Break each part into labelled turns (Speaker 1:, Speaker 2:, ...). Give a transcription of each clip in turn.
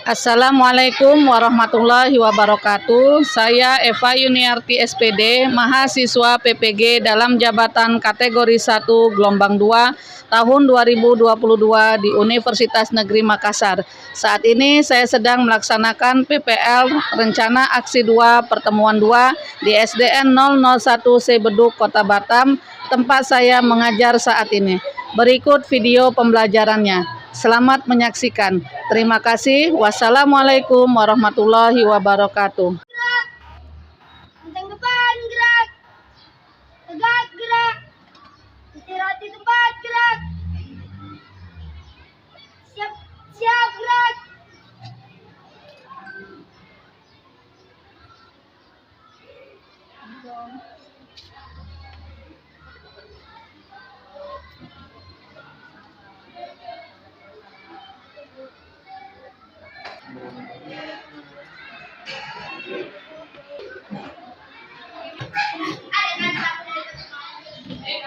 Speaker 1: Assalamualaikum warahmatullahi wabarakatuh. Saya Eva Yuniarti SPD, mahasiswa PPG dalam jabatan kategori 1 gelombang 2 tahun 2022 di Universitas Negeri Makassar. Saat ini saya sedang melaksanakan PPL Rencana Aksi 2 Pertemuan 2 di SDN 001 Sebeduk, Kota Batam, tempat saya mengajar saat ini. Berikut video pembelajarannya. Selamat menyaksikan. Terima kasih. Wassalamualaikum warahmatullahi wabarakatuh.
Speaker 2: Anteng depan, gerak. Tegak, gerak. Istirahat di tempat, gerak. Siap, siap, gerak.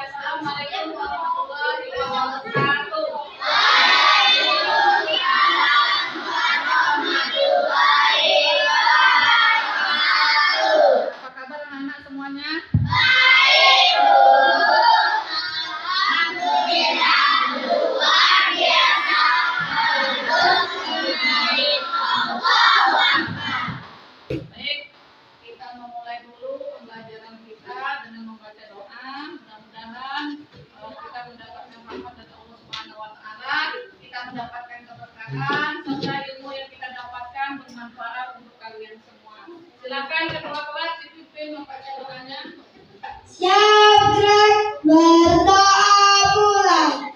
Speaker 1: Assalamualaikum warahmatullahi wabarakatuh. Apa kabar anak-anak semuanya? Baik, kita memulai dulu pembelajaran kita dengan membaca doa. Mudah-mudahan kita mendapatkan rahmat dari Allah Subhanahu wa Ta'ala, kita mendapatkan keberkahan serta ilmu yang kita dapatkan bermanfaat untuk kalian semua. Silakan ketua kelas dipimpin membaca doanya.
Speaker 2: Siap, gerak. Berdoa mulai.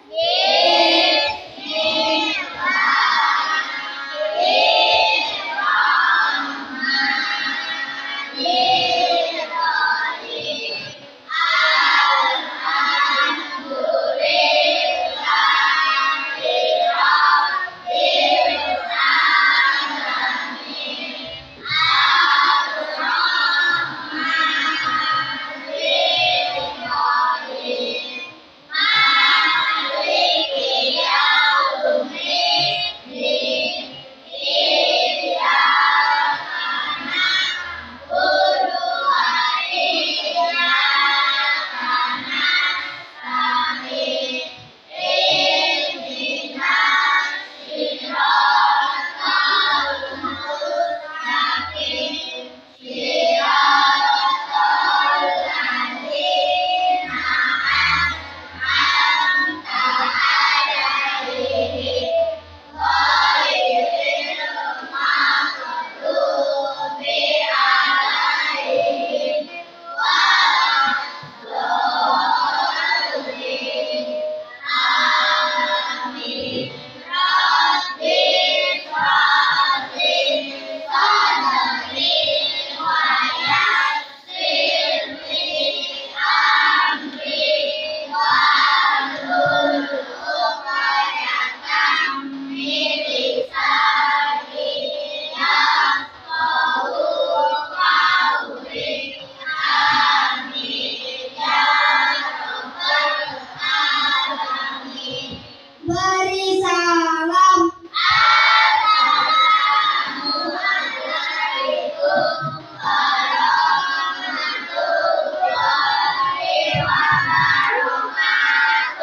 Speaker 2: Beri salam.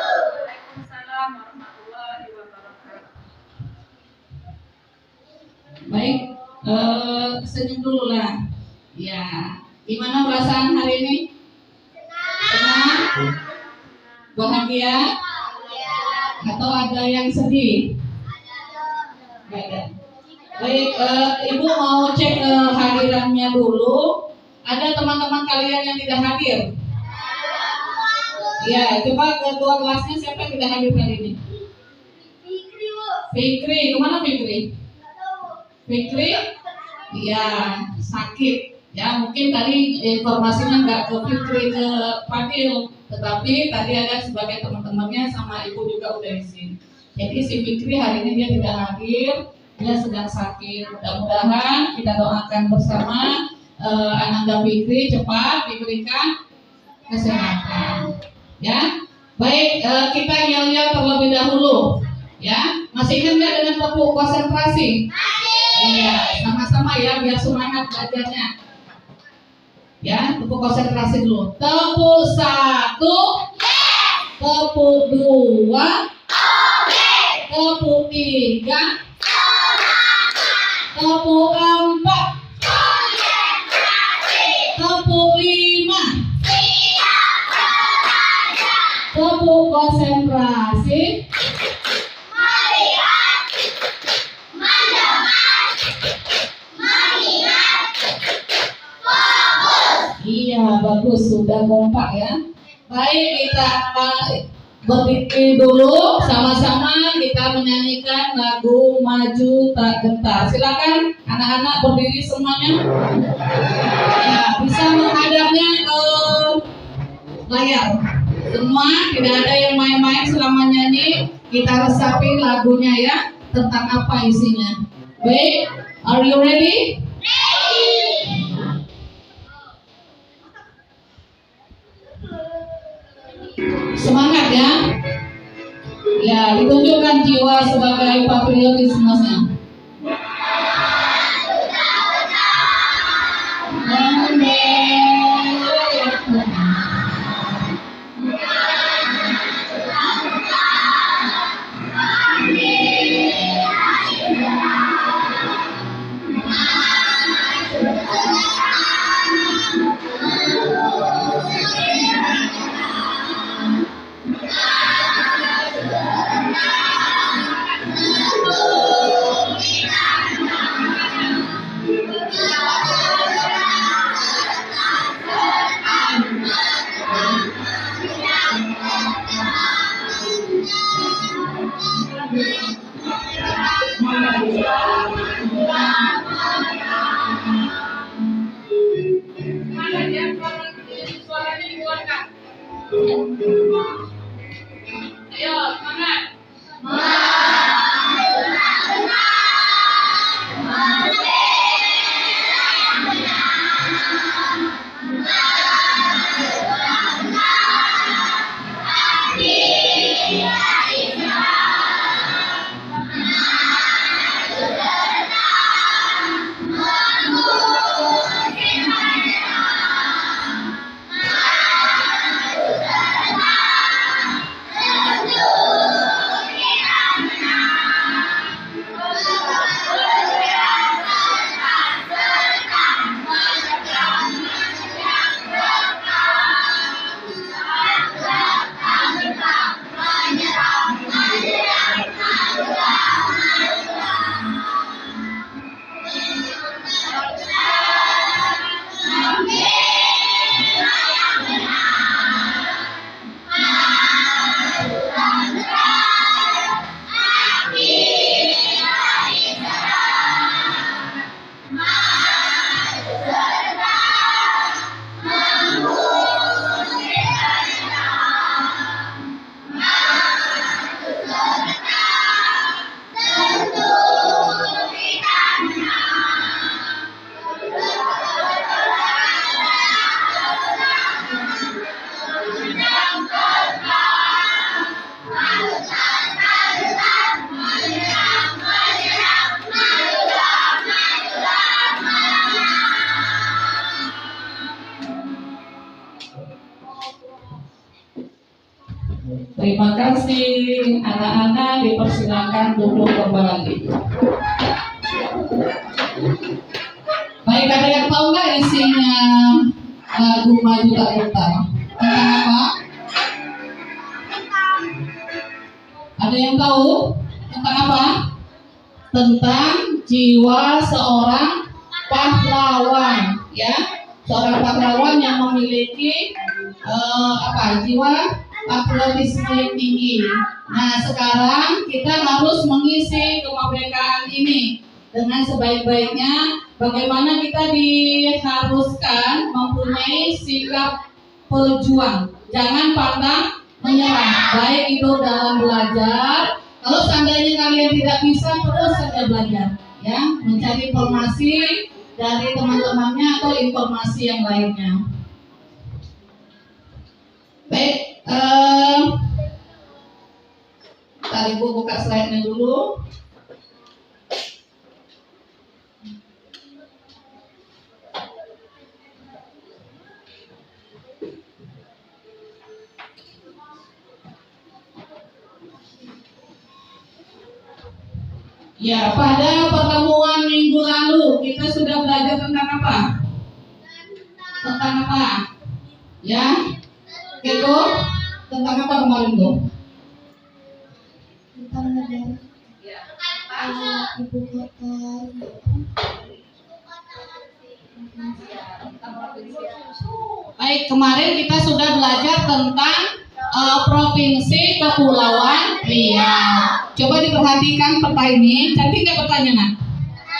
Speaker 1: Waalaikumsalam warahmatullahi wabarakatuh. Baik, senyum dulu lah. Ya, gimana perasaan hari ini? Senang? Bahagia? Atau ada yang sedih? Nggak ada. Baik, Ibu mau cek hadirannya dulu. Ada teman-teman kalian yang tidak hadir? Ya, coba ketua kelasnya siapa yang tidak hadir kali ini?
Speaker 2: Fikri, Bu.
Speaker 1: Fikri, kemana Fikri?
Speaker 2: Nggak tahu.
Speaker 1: Fikri? Iya, sakit. Ya, mungkin tadi informasinya nggak ke Fikri, ke Fadil, tetapi tadi ada sebagai teman-temannya sama ibu juga udah izin. Jadi si Fikri hari ini dia tidak hadir, dia sedang sakit. Mudah-mudahan kita doakan bersama Ananda Fikri cepat diberikan kesehatan. Ya, baik, kita yel-yel terlebih dahulu. Ya, masih ingat nggak dengan tepuk konsentrasi? Iya, sama-sama ya biar semangat belajarnya. Ya, tepuk konsentrasi dulu. Tepuk satu, tepuk dua, tepuk tiga, tepuk empat, tepuk lima, tepuk konsentrasi. Iya, bagus, sudah kompak ya. Baik, kita berdiri dulu, sama-sama kita menyanyikan lagu Maju Tak Gentar. Silakan anak-anak berdiri semuanya. Ya, bisa menghadapnya ke layar. Semua, tidak ada yang main-main selama nyanyi. Kita resapi lagunya ya, tentang apa isinya. Baik, are you ready? Semangat ya. Ya, ditunjukkan jiwa sebagai patriotismenya. Ayo, semangat. Terima kasih, anak-anak dipersilakan duduk kembali. Baik, ada yang tahu nggak isinya lagu Maju Tak Gentar? Tentang apa? Ada yang tahu? Tentang apa? Tentang jiwa seorang pahlawan, ya, seorang pahlawan yang memiliki jiwa patriotisme yang tinggi. Nah, sekarang kita harus mengisi kemerdekaan ini dengan sebaik-baiknya. Bagaimana kita diharuskan mempunyai sikap pejuang, jangan pantang menyerah, baik itu dalam belajar. Kalau seandainya kalian tidak bisa, terus saja belajar, ya, mencari informasi dari teman-temannya atau informasi yang lainnya. Baik, Ibu buka slide-nya dulu. Ya, pada pertemuan minggu lalu kita sudah belajar tentang apa? Tentang apa? Ya, itu tentang apa kemarin tuh?
Speaker 2: Tentang negara ibu kota.
Speaker 1: Baik, kemarin kita sudah belajar tentang Provinsi Kepulauan Riau. Coba diperhatikan peta ini, cantik nggak petanya, Nak?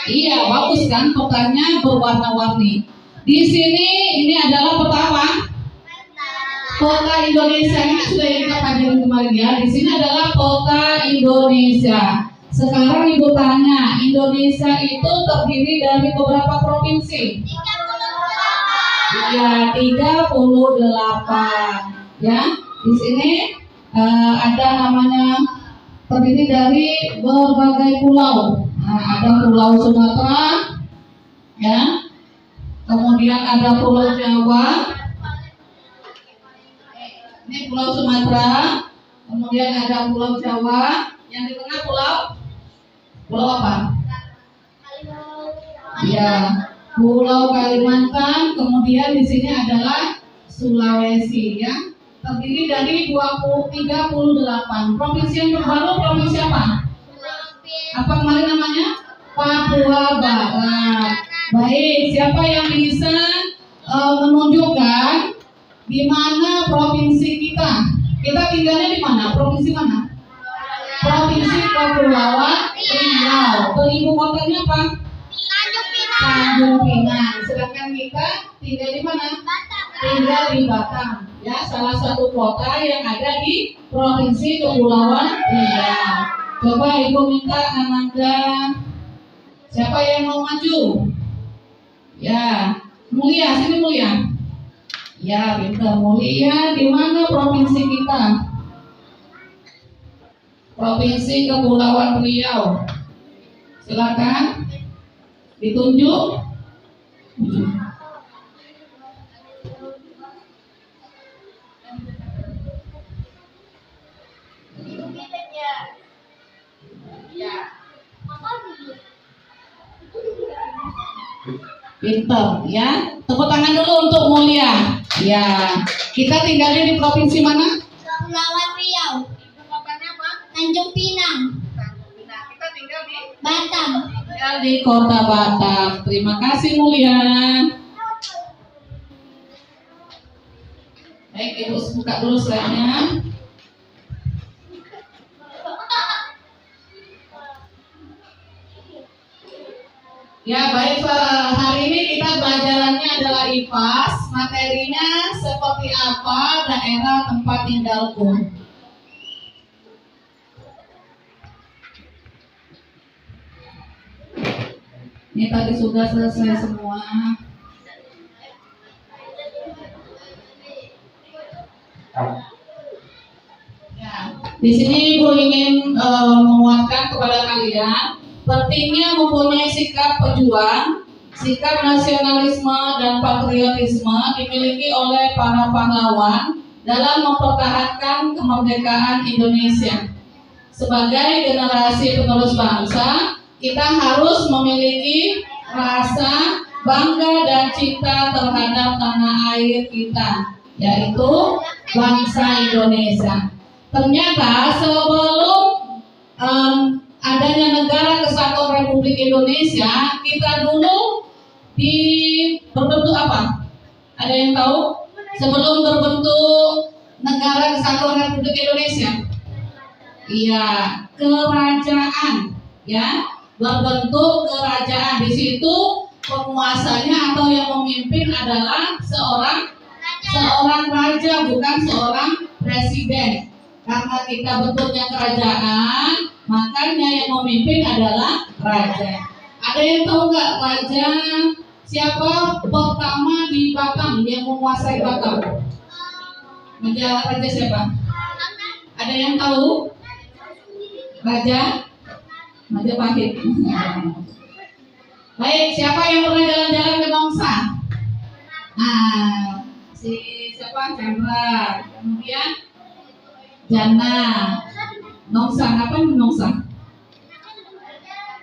Speaker 1: Iya, bagus kan? Petanya berwarna-warni. Di sini ini adalah peta apa? Peta Indonesia. Ini sudah kita pelajari kemarin ya. Di sini adalah peta Indonesia. Sekarang Ibu tanya, Indonesia itu terdiri dari beberapa provinsi? Iya, 38. Ya, di sini ada namanya terdiri dari berbagai pulau. Nah, ada Pulau Sumatera, ya. Kemudian ada Pulau Jawa. Ini Pulau Sumatera. Kemudian ada Pulau Jawa. Yang di tengah Pulau apa? Ya, Pulau Kalimantan. Kemudian di sini adalah Sulawesi, ya. Terdiri dari 38. Provinsi yang terbaru provinsi apa? Apa kemarin namanya? Papua Barat. Baik, siapa yang bisa menunjukkan di mana provinsi kita? Kita tinggalnya di mana? Provinsi mana? Provinsi Kepulauan Riau. Ibu kotanya apa? Tanjung Pinang. Sedangkan kita tinggal di mana? Tinggal di Batam. Ya, salah satu kota yang ada di Provinsi Kepulauan Riau. Coba Ibu minta Ananda. Siapa yang mau maju? Ya, Mulia, sini Mulia. Ya, pintar. Mulia, di mana provinsi kita? Provinsi Kepulauan Riau. Silakan ditunjuk. Pintar, ya. Tepuk tangan dulu untuk Mulia. Ya, kita tinggalnya di provinsi mana?
Speaker 2: Kepulauan Riau.
Speaker 1: Ibu kotanya apa?
Speaker 2: Tanjung Pinang.
Speaker 1: Kita tinggal di
Speaker 2: Batam.
Speaker 1: tinggal di Kota Batam. Terima kasih Mulia. Baik, Ibu buka dulu slide-nya. Ya, baik, hari ini kita pelajarannya adalah IPAS. Materinya seperti apa daerah tempat tinggalku. Ini tadi sudah selesai semua. Ya, di sini Ibu ingin menguatkan kepada kalian pentingnya mempunyai sikap pejuang, sikap nasionalisme dan patriotisme dimiliki oleh para pahlawan dalam mempertahankan kemerdekaan Indonesia. Sebagai generasi penerus bangsa, kita harus memiliki rasa bangga dan cinta terhadap tanah air kita, yaitu bangsa Indonesia. Ternyata sebelum adanya Negara Kesatuan Republik Indonesia, kita dulu berbentuk apa? Ada yang tahu? Sebelum berbentuk Negara Kesatuan Republik Indonesia, iya, kerajaan, ya, berbentuk kerajaan. Di situ penguasanya atau yang memimpin adalah seorang raja, bukan seorang presiden. Karena kita bentuknya kerajaan, makanya yang memimpin adalah raja. Ada yang tahu nggak raja siapa pertama di Batam yang menguasai Batam? Raja siapa? Ada yang tahu? Raja Majapahit. Baik, siapa yang pernah jalan-jalan ke Nongsa? Nah, siapa? Chandra. Kemudian Jana. Nongsa, apa Nongsa?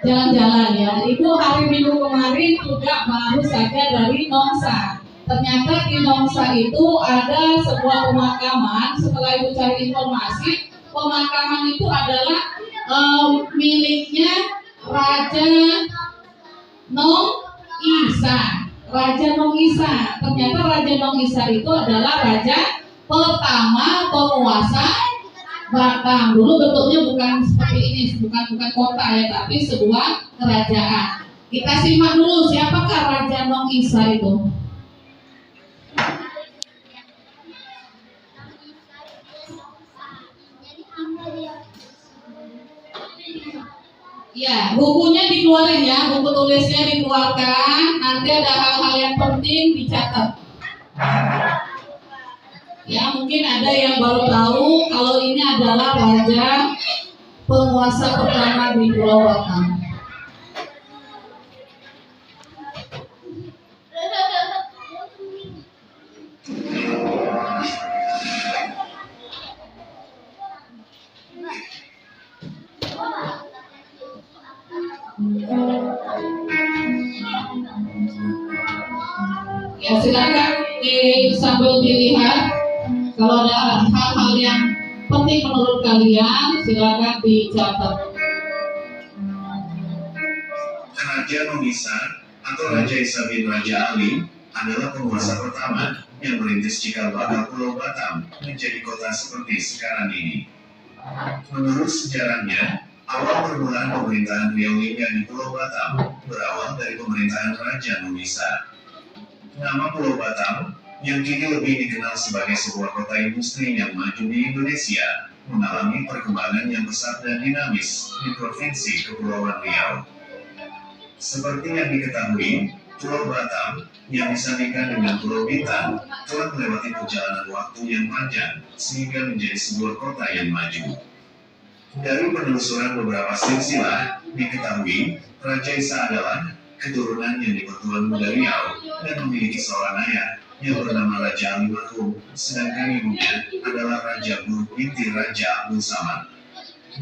Speaker 1: jalan-jalan ya. Ibu hari Minggu kemarin juga baru saja dari Nongsa. Ternyata di Nongsa itu ada sebuah pemakaman. Setelah ibu cari informasi, pemakaman itu adalah miliknya Raja Nong Isa. Raja Nong Isa. Ternyata Raja Nong Isa itu adalah raja pertama penguasa Batam. Dulu bentuknya bukan seperti ini, bukan kota ya, tapi sebuah kerajaan. Kita simak dulu siapakah Raja Nong Isa itu. Ya, bukunya dikeluarin ya, buku tulisnya dikeluarkan. Nanti ada hal-hal yang penting dicatat. Ya, mungkin ada yang baru tahu kalau ini adalah raja penguasa pertama di Pulau Batam. Ya, silakan sambil dilihat. Kalau ada hal-hal yang penting menurut kalian, silakan dicatat.
Speaker 3: Raja Nong Isa atau Raja Isa bin Raja Ali adalah penguasa pertama yang merintis cikal bakal Pulau Batam menjadi kota seperti sekarang ini. Menurut sejarahnya, awal permulaan pemerintahan Riau Lingga di Pulau Batam berawal dari pemerintahan Raja Nong Isa. Nama Pulau Batam yang kini lebih dikenal sebagai sebuah kota industri yang maju di Indonesia, mengalami perkembangan yang pesat dan dinamis di Provinsi Kepulauan Riau. Seperti yang diketahui, Pulau Batam yang disandingkan dengan Pulau Bintan telah melewati perjalanan waktu yang panjang sehingga menjadi sebuah kota yang maju. Dari penelusuran beberapa silsilah, diketahui Raja Isa adalah keturunan yang dipertuan muda Riau dan memiliki seorang ayah yang bernama Raja Ali Marhum, sedangkan ibunya adalah Raja Buruk binti Raja Abdul Samad.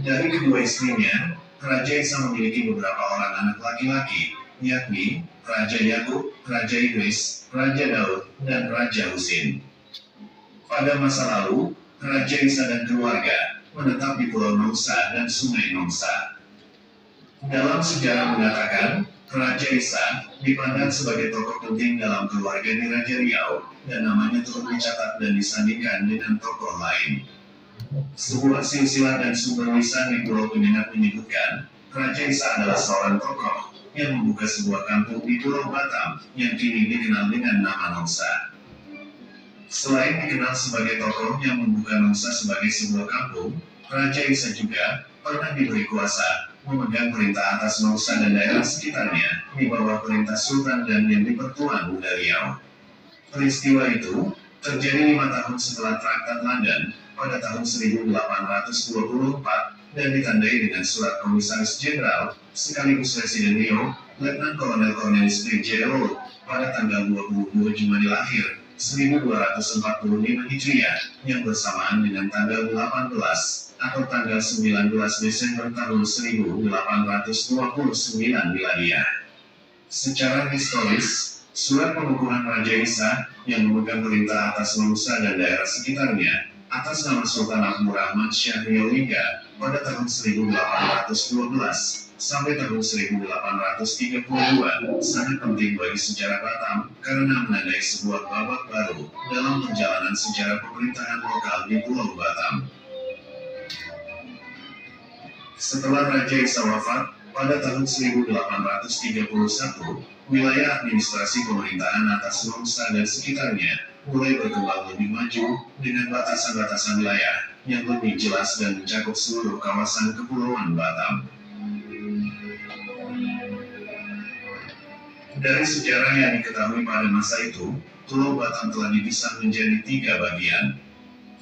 Speaker 3: Dari kedua istrinya, Raja Isa memiliki beberapa orang anak laki-laki, yakni Raja Yakub, Raja Idris, Raja Daud, dan Raja Husin. Pada masa lalu, Raja Isa dan keluarga menetap di Pulau Nongsa dan Sungai Nongsa. Dalam sejarah mengatakan, Raja Isa dipandang sebagai tokoh penting dalam keluarga di Raja Riau, dan namanya turut dicatat dan disandingkan dengan tokoh lain. Sebuah silsilah dan sumber lisan di Pulau Penyengat menyebutkan, Raja Isa adalah seorang tokoh yang membuka sebuah kampung di Pulau Batam yang kini dikenal dengan nama Nongsa. Selain dikenal sebagai tokoh yang membuka Nongsa sebagai sebuah kampung, Raja Isa juga pernah diberi kuasa memegang perintah atas Nongsa dan daerah sekitarnya di bawah perintah Sultan dan yang dipertuan muda Riau. Peristiwa itu terjadi 5 tahun setelah Traktat London pada tahun 1824 dan ditandai dengan surat Komisaris Jenderal sekaligus Presiden Riau, Letnan Kolonel Cornelis P. J. Road pada tanggal 22 Jumadil Akhir 1245 Hijriah yang bersamaan dengan tanggal 18 atau tanggal 19 Desember tahun 1829 Miladiah. Secara historis, surat pengukuhan Raja Isa yang memegang perintah atas Nongsa dan daerah sekitarnya atas nama Sultan Abdul Rahman Syah Riau Lingga pada tahun 1812 sampai tahun 1832 sangat penting bagi sejarah Batam karena menandai sebuah babak baru dalam perjalanan sejarah pemerintahan lokal di Pulau Batam. Setelah Raja Isa wafat pada tahun 1831, wilayah administrasi pemerintahan atas Nongsa dan sekitarnya mulai berkembang lebih maju dengan batasan-batasan wilayah yang lebih jelas dan mencakup seluruh kawasan Kepulauan Batam. Dari sejarah yang diketahui pada masa itu, Pulau Batam telah dipisah menjadi 3 bagian,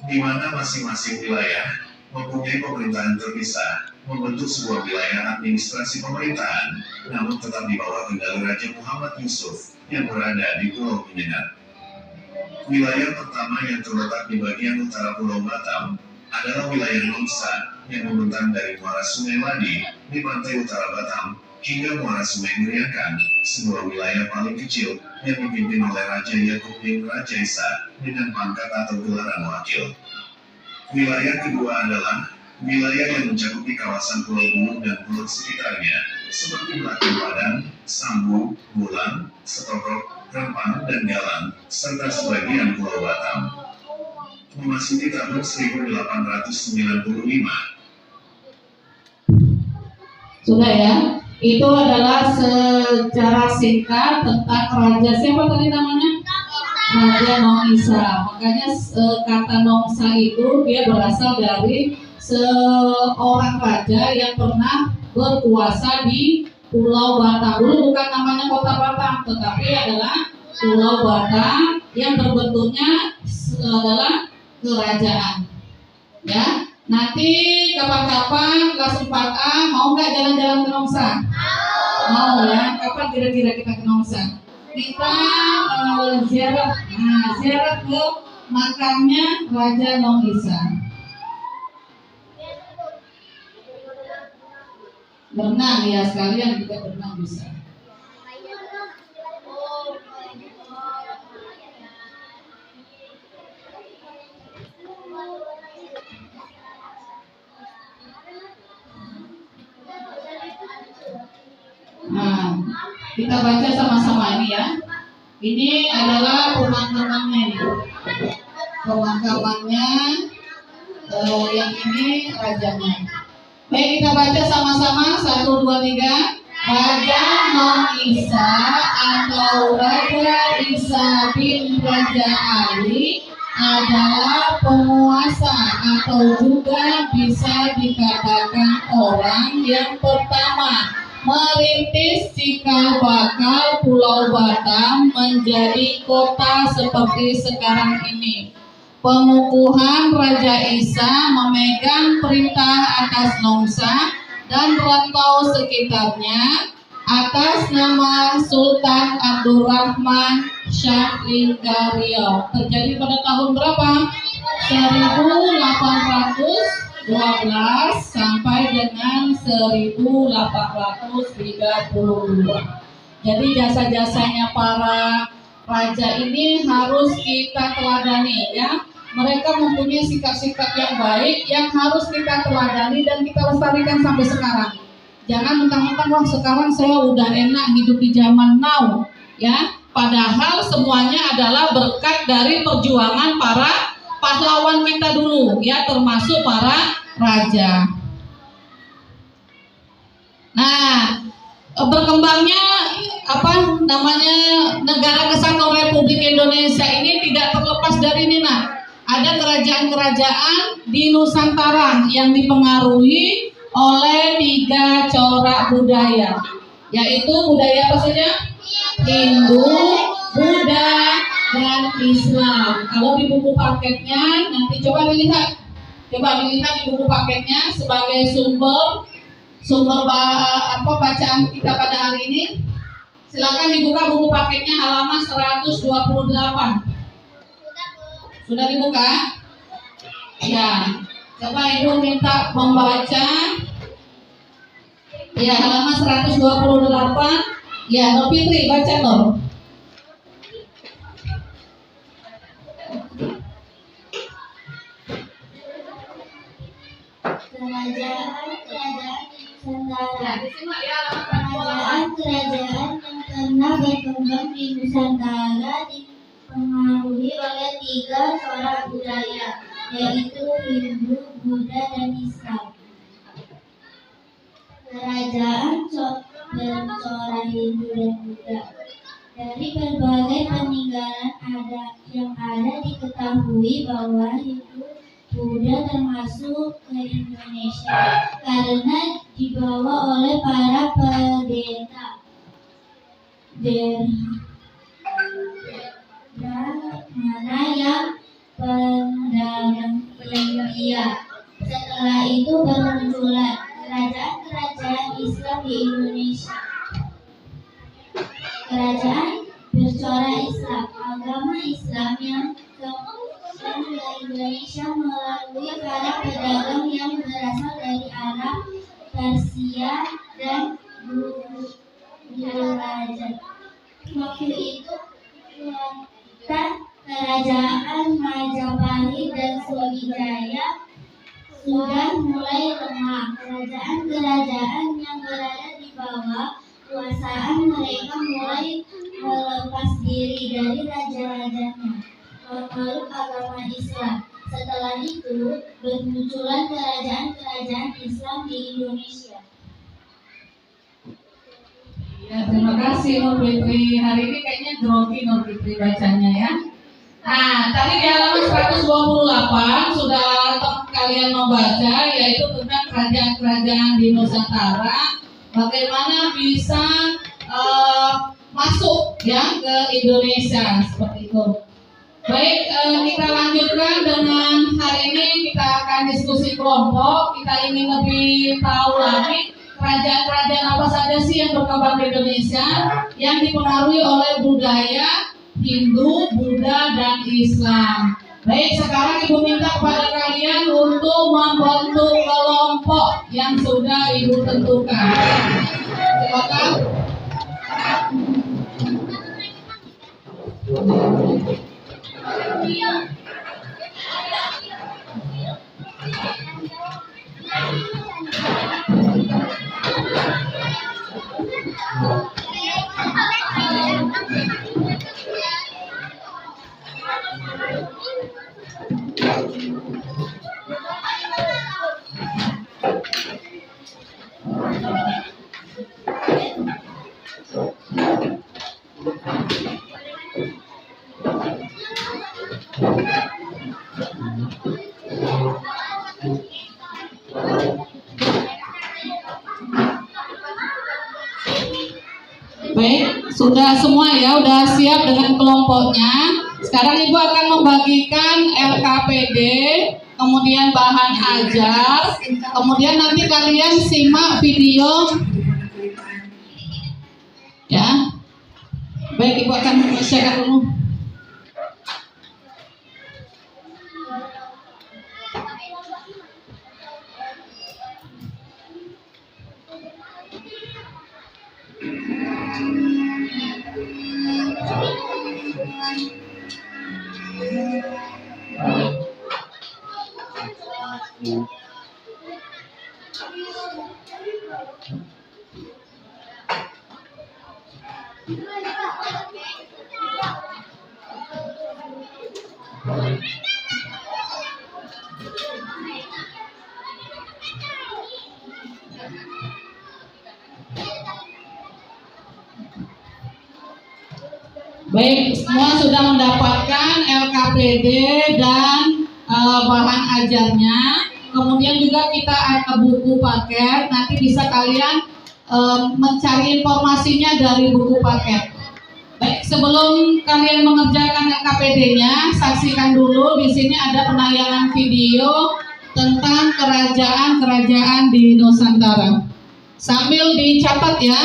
Speaker 3: di mana masing-masing wilayah mempunyai pemerintahan terpisah, membentuk sebuah wilayah administrasi pemerintahan, namun tetap di bawah kendali Raja Muhammad Yusuf yang berada di Pulau Penyengat. Wilayah pertama yang terletak di bagian utara Pulau Batam adalah wilayah Nongsa yang membentang dari muara Sungai Madi di pantai utara Batam hingga Muara Sungai Nuryangkan, sebuah wilayah paling kecil yang dipimpin oleh Raja Yakub bin Raja Isa dengan pangkat atau gelaran wakil. Wilayah kedua adalah wilayah yang mencakupi kawasan Pulau Bulu dan pulau sekitarnya, seperti Belacan Padang, Sambu, Bulan, Setokok, Rempang, dan Galang, serta sebagian Pulau Batam. Memasuki tahun 1895.
Speaker 1: Sudah ya? Itu adalah secara singkat tentang Raja siapa tadi namanya? Raja Nongisa. Makanya kata Nongsa itu dia berasal dari seorang raja yang pernah berkuasa di Pulau Batam. Dulu bukan namanya Kota Batam, tetapi adalah Pulau Batam yang berbentuknya adalah kerajaan. Ya, nanti kapan-kapan kelas 4A mau nggak jalan-jalan ke Nongsa? Mau ya. Kapan kira-kira kita ke Nongsa? Kita ziarah, ziarah ke makamnya Raja Nongisa. Berenang ya, sekalian juga berenang bisa. Nah, kita baca sama-sama ini ya. Ini adalah pemakamannya nih. Pemakamannya yang ini rajanya. Baik, kita baca sama-sama 1, 2, 3. Raja Nongisa atau Raja Isa bin Raja Ali adalah penguasa atau juga bisa dikatakan orang yang pertama merintis cikal bakal Pulau Batam menjadi kota seperti sekarang ini. Pengukuhan Raja Isa memegang perintah atas Nongsa dan rantau sekitarnya atas nama Sultan Abdurrahman Shah Linggario. Terjadi pada tahun berapa? 1812 sampai dengan 1832. Jadi jasa-jasanya para raja ini harus kita teladani ya. Mereka mempunyai sikap-sikap yang baik yang harus kita teladani dan kita lestarikan sampai sekarang. Jangan mentang-mentang wah sekarang saya udah enak hidup di zaman now ya. Padahal semuanya adalah berkat dari perjuangan para pahlawan kita dulu ya, termasuk para raja. Nah, berkembangnya negara kesatuan Republik Indonesia ini tidak terlepas dari ini nah. Ada kerajaan-kerajaan di Nusantara yang dipengaruhi oleh 3 corak budaya, yaitu budaya apa saja? Hindu, Buddha, dan Islam. Kalau di buku paketnya nanti coba dilihat di buku paketnya sebagai sumber bacaan kita pada hari ini. Silakan dibuka buku paketnya halaman 128. Sudah dibuka? Ya. Coba Ibu minta membaca. Ya, halaman 128. Ya, Nur Fitri baca Nur.
Speaker 2: Kerajaan yang pernah berkembang di Nusantara dipengaruhi oleh 3 corak budaya, yaitu Hindu, Buddha, dan Islam. Kerajaan bercorak Hindu dan Buddha. Dari berbagai peninggalan yang ada diketahui bahwa Hindu Buddha termasuk ke Indonesia karena dibawa oleh para pendeta mana yang pendagang India. Setelah itu bermunculan kerajaan-kerajaan Islam di Indonesia. Kerajaan bercorak Islam, agama Islam yang ke Indonesia melalui para pedagang yang berasal dari Arab, Persia, dan derajat. Waktu itu kerajaan Majapahit dan Sriwijaya sudah mulai lemah. Kerajaan-kerajaan yang berada di bawah kekuasaan mereka mulai melepas diri dari raja-rajanya, memeluk agama Islam. Setelah itu, bermunculan kerajaan-kerajaan Islam di Indonesia.
Speaker 1: Ya, terima kasih Nur Fitri. Hari ini kayaknya grogi Nur Fitri bacanya ya. Nah, tadi di halaman 128 sudah kalian membaca, yaitu tentang kerajaan-kerajaan di Nusantara, bagaimana bisa masuk ya ke Indonesia seperti itu. Baik, kita lanjutkan dengan hari ini kita akan diskusi kelompok. Kita ingin lebih tahu lagi kerajaan-kerajaan apa saja sih yang berkembang di Indonesia yang dipengaruhi oleh budaya Hindu, Buddha, dan Islam. Baik, sekarang Ibu minta kepada kalian untuk membentuk kelompok yang sudah Ibu tentukan. Silakan. Baik, sudah semua ya, udah siap dengan kelompoknya. Sekarang Ibu akan membagikan LKPD, kemudian bahan ajar, kemudian nanti kalian simak video. Ya, baik Ibu akan share dulu. Baik, semua sudah mendapatkan LKPD dan bahan ajarnya. Kemudian juga kita ada buku paket. Nanti bisa kalian mencari informasinya dari buku paket. Baik, sebelum kalian mengerjakan LKPD-nya, saksikan dulu di sini ada penayangan video tentang kerajaan-kerajaan di Nusantara. Sambil dicatat ya.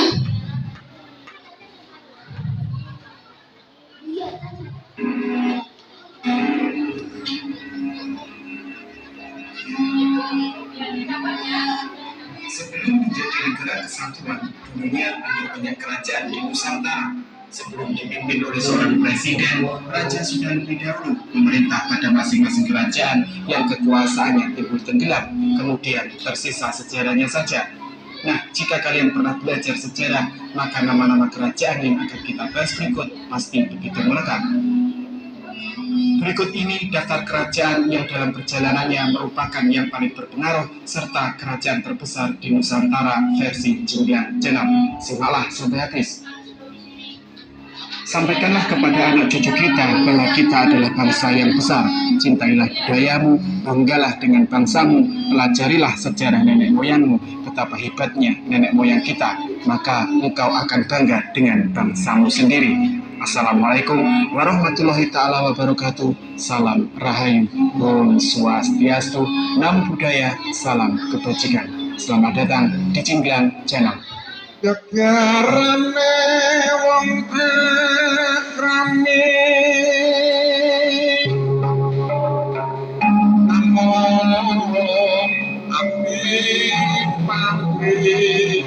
Speaker 3: Sebelum menjadi negara kesatuan, dunia ada banyak kerajaan di Nusantara. Sebelum dipimpin oleh seorang presiden, raja sudah lebih dahulu memerintah pada masing-masing kerajaan yang kekuasaannya timbul tenggelam, kemudian tersisa sejarahnya saja. Nah, jika kalian pernah belajar sejarah, maka nama-nama kerajaan yang akan kita bahas berikut pasti begitu melekat. Berikut ini daftar kerajaan yang dalam perjalanannya merupakan yang paling berpengaruh serta kerajaan terbesar di Nusantara versi Jinggan Jenab. Simaklah sampai habis. Sampaikanlah kepada anak cucu kita bahwa kita adalah bangsa yang besar. Cintailah budayamu, banggalah dengan bangsamu, pelajarilah sejarah nenek moyangmu, betapa hebatnya nenek moyang kita, maka engkau akan bangga dengan bangsamu sendiri. Assalamualaikum warahmatullahi ta'ala wabarakatuh. Salam Rahayu, Om Swastiastu, Namo Buddhaya, salam kebajikan. Selamat datang di Jinggan Channel.
Speaker 4: Gegerane wong akrame namo ambi pamit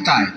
Speaker 4: Kutai.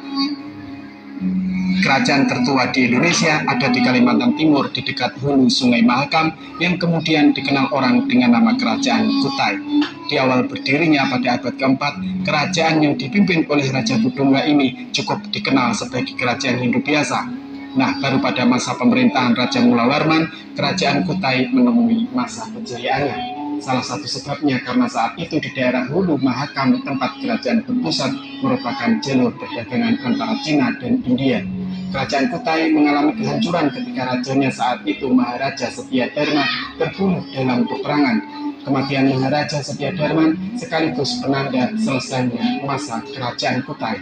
Speaker 4: Kerajaan tertua di Indonesia ada di Kalimantan Timur di dekat hulu Sungai Mahakam yang kemudian dikenal orang dengan nama Kerajaan Kutai. Di awal berdirinya pada abad keempat, kerajaan yang dipimpin oleh Raja Budungga ini cukup dikenal sebagai kerajaan Hindu biasa. Nah, baru pada masa pemerintahan Raja Mulawarman, kerajaan Kutai menemui masa kejayaannya. Salah satu sebabnya karena saat itu di daerah hulu Mahakam tempat kerajaan berpusat merupakan jalur perdagangan antara Cina dan India. Kerajaan Kutai mengalami kehancuran ketika rajanya saat itu Maharaja Setyadharma terbunuh dalam peperangan. Kematian Maharaja Setyadharma sekaligus penanda selesainya masa kerajaan Kutai.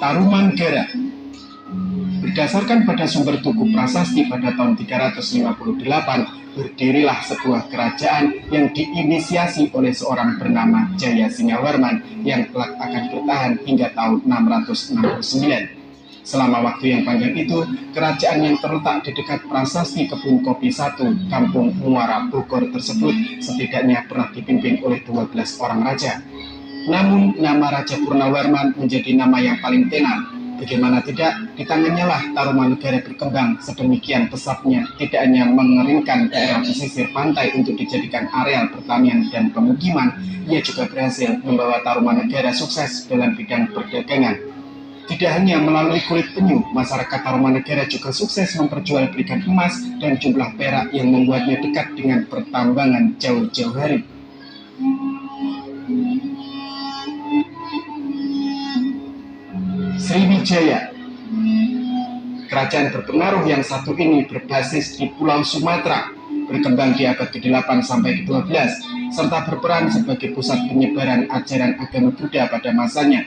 Speaker 4: Tarumanegara. Berdasarkan pada sumber Tugu Prasasti pada tahun 358, berdirilah sebuah kerajaan yang diinisiasi oleh seorang bernama Jaya Singawarman yang kelak akan bertahan hingga tahun 669. Selama waktu yang panjang itu, kerajaan yang terletak di dekat Prasasti Kebun Kopi 1, Kampung Muara Bogor tersebut setidaknya pernah dipimpin oleh 12 orang raja. Namun, nama Raja Purnawarman menjadi nama yang paling tenar. Bagaimana tidak, di tangannya lah Tarumanegara berkembang sedemikian pesatnya, tidak hanya mengeringkan daerah pesisir pantai untuk dijadikan areal pertanian dan pemukiman, ia juga berhasil membawa Tarumanegara sukses dalam bidang perdagangan. Tidak hanya melalui kulit penyu, masyarakat Tarumanegara juga sukses memperjualbelikan emas dan jumlah perak yang membuatnya dekat dengan pertambangan jauh-jauh hari. Sriwijaya. Kerajaan berpengaruh yang satu ini berbasis di Pulau Sumatera, berkembang di abad ke-8 sampai ke-12, serta berperan sebagai pusat penyebaran ajaran agama Buddha pada masanya.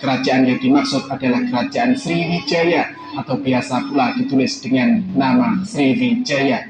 Speaker 4: Kerajaan yang dimaksud adalah Kerajaan Sriwijaya atau biasa pula ditulis dengan nama Sriwijaya.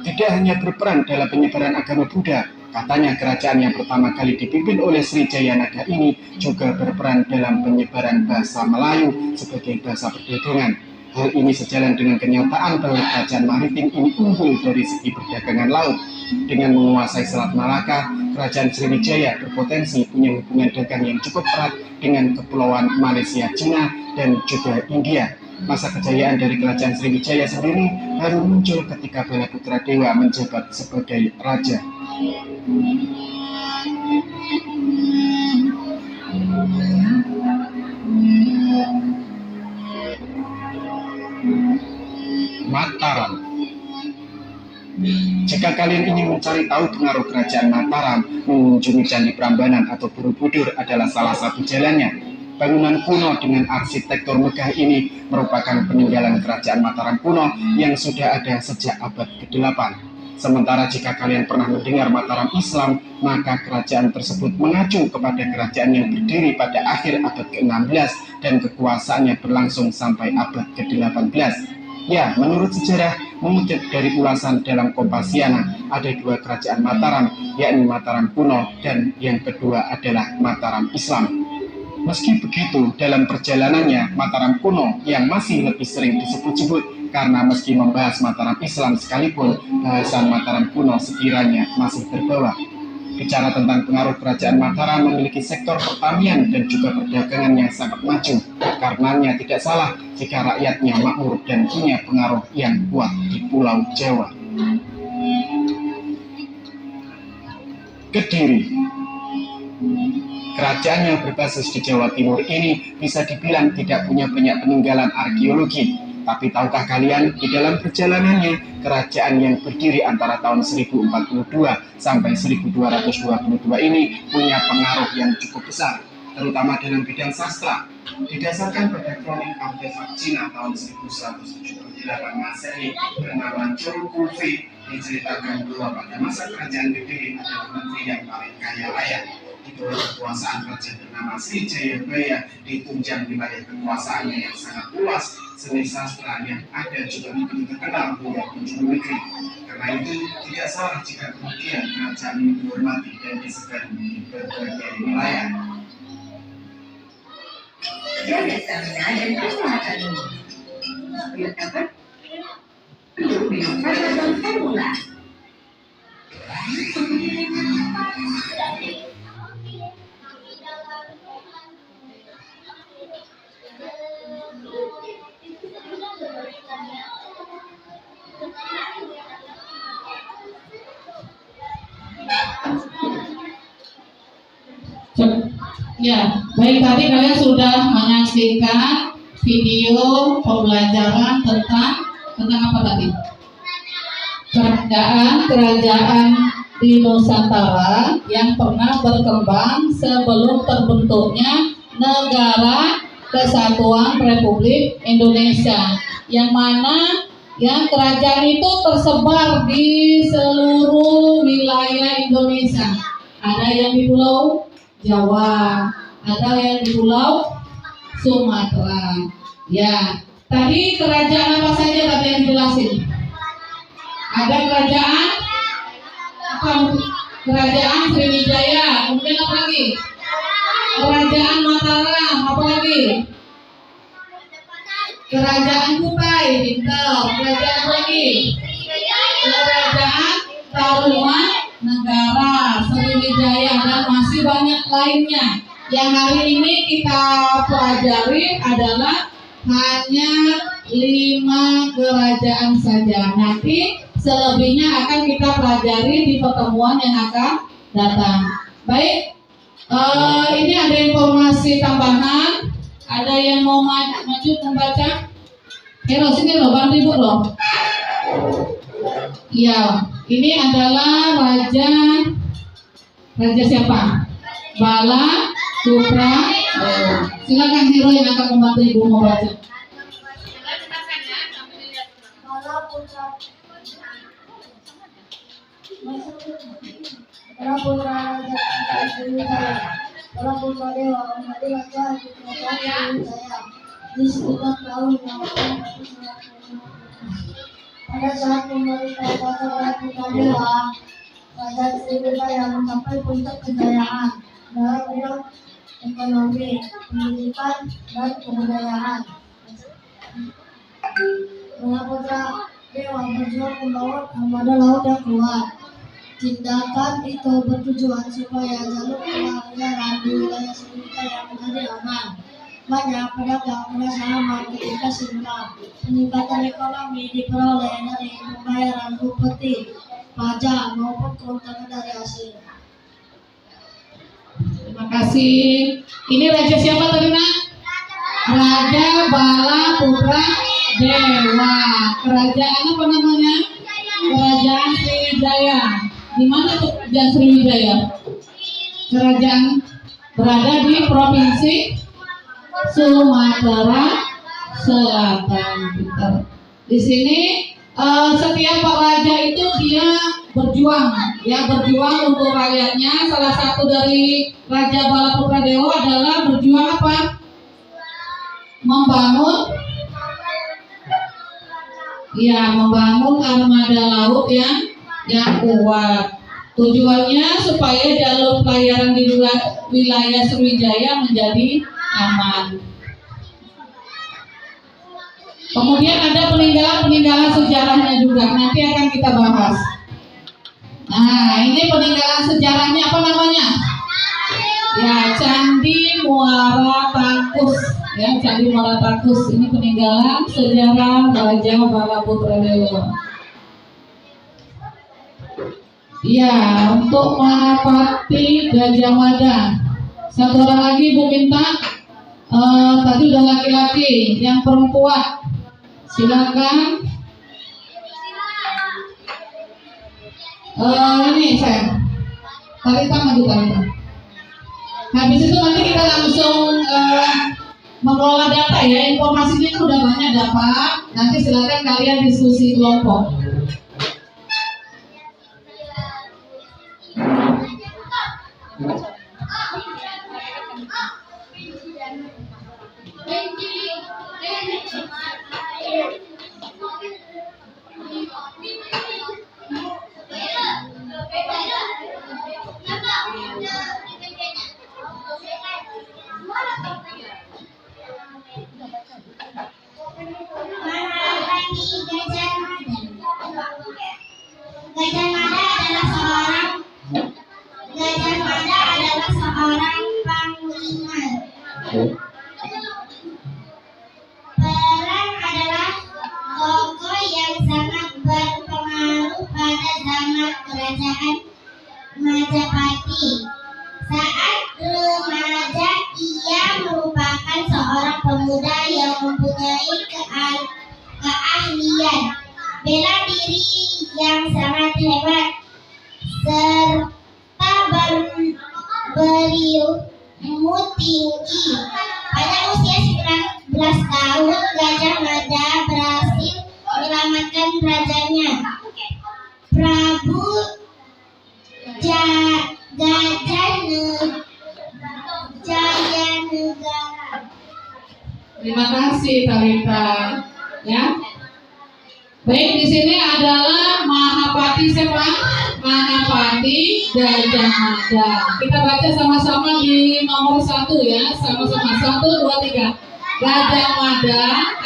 Speaker 4: Tidak hanya berperan dalam penyebaran agama Buddha, katanya kerajaan yang pertama kali dipimpin oleh Sri Jayanagara ini juga berperan dalam penyebaran bahasa Melayu sebagai bahasa perdagangan. Hal ini sejalan dengan kenyataan bahwa kerajaan maritim ini unggul dari segi perdagangan laut. Dengan menguasai Selat Malaka, kerajaan Sriwijaya berpotensi punya hubungan dagang yang cukup erat dengan kepulauan Malaysia, Cina, dan juga India. Masa kejayaan dari kerajaan Sriwijaya sendiri baru muncul ketika Balaputra Dewa menjabat sebagai raja. Mataram. Jika kalian ingin mencari tahu pengaruh kerajaan Mataram, mengunjungi Candi Prambanan atau Borobudur adalah salah satu jalannya. Bangunan kuno dengan arsitektur megah ini merupakan peninggalan kerajaan Mataram kuno yang sudah ada sejak abad ke-8. Sementara jika kalian pernah mendengar Mataram Islam, maka kerajaan tersebut mengacu kepada kerajaan yang berdiri pada akhir abad ke-16 dan kekuasaannya berlangsung sampai abad ke-18. Ya, menurut sejarah, mengutip dari ulasan dalam Kompasiana, ada dua kerajaan Mataram, yakni Mataram kuno dan yang kedua adalah Mataram Islam. Meski begitu, dalam perjalanannya, Mataram kuno yang masih lebih sering disebut-sebut karena meski membahas Mataram Islam sekalipun, bahasan Mataram kuno sekiranya masih terbawa. Bicara tentang pengaruh kerajaan Mataram memiliki sektor pertanian dan juga perdagangan yang sangat maju. Karenanya tidak salah jika rakyatnya makmur dan punya pengaruh yang kuat di Pulau Jawa. Kediri. Kerajaan yang berbasis di Jawa Timur ini bisa dibilang tidak punya banyak peninggalan arkeologi. Tapi tahukah kalian, di dalam perjalanannya, kerajaan yang berdiri antara tahun 1042 sampai 1222 ini punya pengaruh yang cukup besar, terutama dalam bidang sastra. Didasarkan pada kronik artefak Cina tahun 1178 Masehi bernama Chou Kufi, diceritakan bahwa pada masa kerajaan Kediri adalah negeri yang paling kaya raya. Di bawah kekuasaan raja bernama Sri Jayabaya ditunjang wilayah kekuasaannya yang sangat luas. Seni sastra yang ada juga begitu terkenal hingga penjuru negeri. Karena itu tidak salah jika kemudian kerajaan ini dihormati dan disegani di berbagai wilayah.
Speaker 5: Jaga stamina dan kesehatanmu. Biar dapat untuk minum Panadol Formula.
Speaker 1: Ya, baik, tadi kalian sudah menyaksikan video pembelajaran tentang apa tadi? Kerajaan di Nusantara yang pernah berkembang sebelum terbentuknya Negara Kesatuan Republik Indonesia, yang mana yang kerajaan itu tersebar di seluruh wilayah Indonesia. Ada yang di Pulau Jawa, ada yang di Pulau Sumatera. Ya, tadi kerajaan apa saja tadi yang dijelasin? Ada kerajaan apa? Kerajaan Sriwijaya, kemudian apa lagi? Kerajaan Mataram, apa lagi? Kerajaan Kutai, pintar. Kerajaan apa lagi? Kerajaan Tarumanegara, Sriwijaya, dan masih banyak lainnya. Yang hari ini kita pelajari adalah hanya 5 kerajaan saja. Nanti selebihnya akan kita pelajari di pertemuan yang akan datang. Baik, ini ada informasi tambahan. Ada yang mau maju membaca? Hero, sini loh, bantu ibu loh. Ya, ini adalah raja siapa? Bala Putra Dewa. Silakan Hero yang akan membantu ibu membaca.
Speaker 2: Bala Putra Raja Sriwijaya. Bala Putra Dewa menjadi raja di kerajaan Sriwijaya di sekitar tahun 1890. Pada saat pemerintah Bala Putra Dewa, Kerajaan Sriwijaya mencapai puncak kejayaan dalam bidang ekonomi, pendidikan, dan kebudayaan. Bala Putra Dewa berjuang membangun armada laut yang kuat. Tindakan itu bertujuan supaya jalur pelayaran di wilayah Sriwijaya menjadi aman. Banyak pedagang berusaha ketika sinkang. Peningkatan ekonomi diperoleh dari pembayaran upeti, pajak maupun keuntungan dari hasil.
Speaker 1: Terima kasih. Ini raja siapa tadi, Nak? Raja Bala Putra Dewa. Kerajaan apa namanya? Kerajaan Sriwijaya. Di mana tuh Kerajaan Sriwijaya? Kerajaan berada di provinsi Sumatera Selatan. Di sini setiap raja itu dia berjuang untuk rakyatnya. Salah satu dari Raja Bala Putra Dewa adalah berjuang apa? Membangun armada laut yang kuat. Tujuannya supaya jalur pelayaran di wilayah Sriwijaya menjadi aman. Kemudian ada peninggalan sejarahnya juga, nanti akan kita bahas. Nah, ini peninggalan sejarahnya apa namanya? Ya, Candi Muara Takus. Ya, Candi Muara Takus. Ini peninggalan sejarah Raja Bala Putra Dewa. Ya, untuk Mahapati Gajah Mada. Satu orang lagi Bu minta. Tadi udah laki-laki, yang perempuan. Silakan. Ini saya. Talita maju Talita. Habis itu nanti kita langsung mengelola data ya. Informasinya udah banyak dapat. Nanti silakan kalian diskusi kelompok.
Speaker 2: Gajah Mada adalah seorang panglima. Perang adalah kerajaan Majapahit. Saat remaja, ia merupakan seorang pemuda yang mempunyai keahlian bela diri yang sangat hebat serta berilmu tinggi. Pada usia 19 tahun, Gajah Mada berhasil menyelamatkan rajanya, Prabu Jayanegara.
Speaker 1: Terima kasih Talita. Ya. Baik, di sini adalah Mahapati siapa? Mahapati Gajah Mada. Kita baca sama-sama di nomor 1 ya. Sama-sama 1, 2, 3. Gajah Mada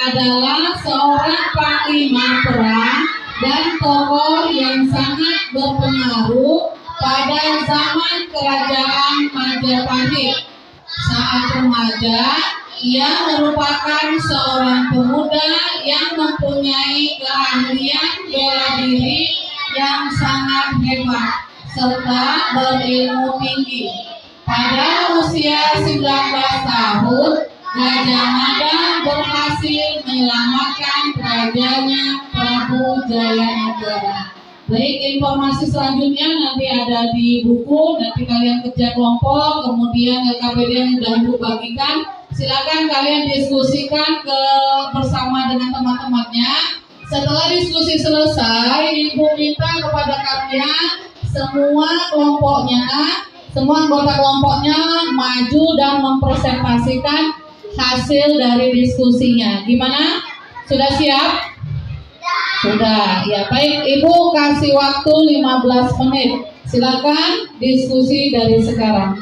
Speaker 1: adalah seorang panglima perang dan tokoh yang sangat berpengaruh pada zaman kerajaan Majapahit. Saat remaja, ia merupakan seorang pemuda yang mempunyai keahlian bela diri yang sangat hebat serta berilmu tinggi. Pada usia 19 tahun, Gajah Mada berhasil menyelamatkan rajanya Prabu Jayanegara. Baik, informasi selanjutnya nanti ada di buku, nanti kalian kerja kelompok, kemudian LKPD yang sudah Ibu bagikan, silakan kalian diskusikan bersama dengan teman-temannya. Setelah diskusi selesai, Ibu minta kepada kalian semua anggota kelompoknya maju dan mempresentasikan hasil dari diskusinya. Gimana? Sudah siap? Sudah, ya baik. Ibu kasih waktu 15 menit. Silakan diskusi dari sekarang.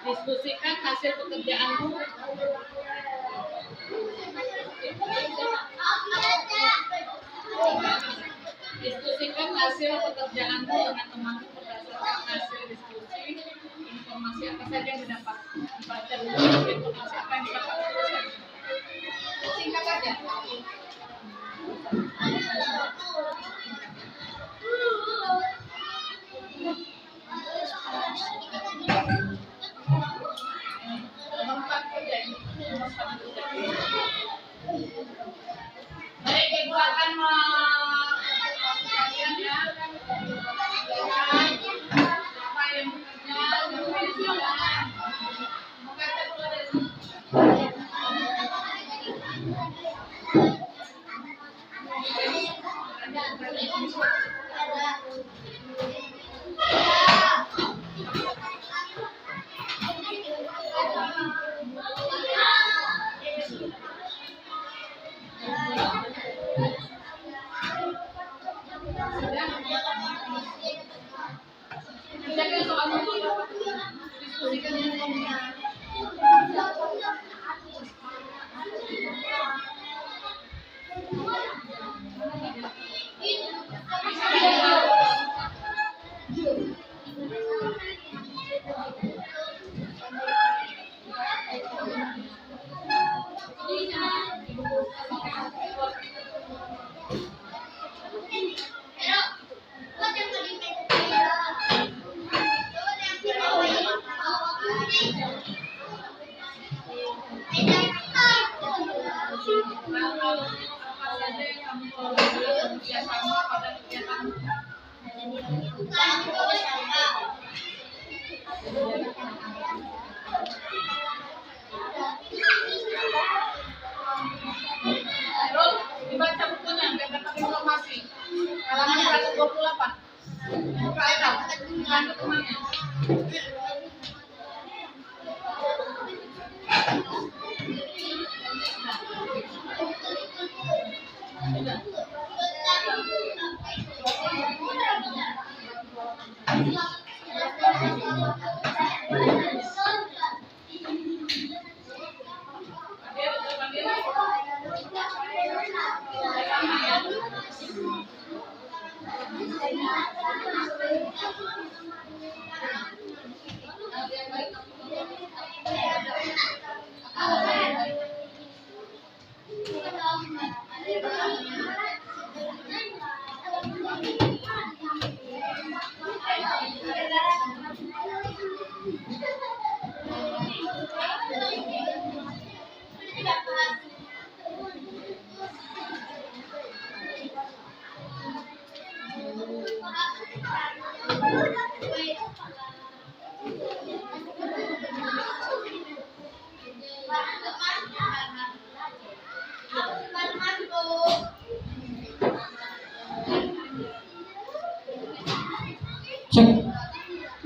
Speaker 1: Diskusikan hasil pekerjaanmu. Diskusikan hasil pekerjaanmu dengan temanmu berdasarkan hasil diskusi. Informasi apa saja yang didapat? Baca dulu informasi apa yang didapat. Singkat saja. Baik, Ibu akan kalian ya. Apa yang bekerja, siapa yang jualan. Membaca dulu dari apa saja yang kamu lakukan kerjasama pada kegiatan? Terus dibaca bukunya biar dapat informasi. Halaman 128. Buka itu. Lanjut temannya.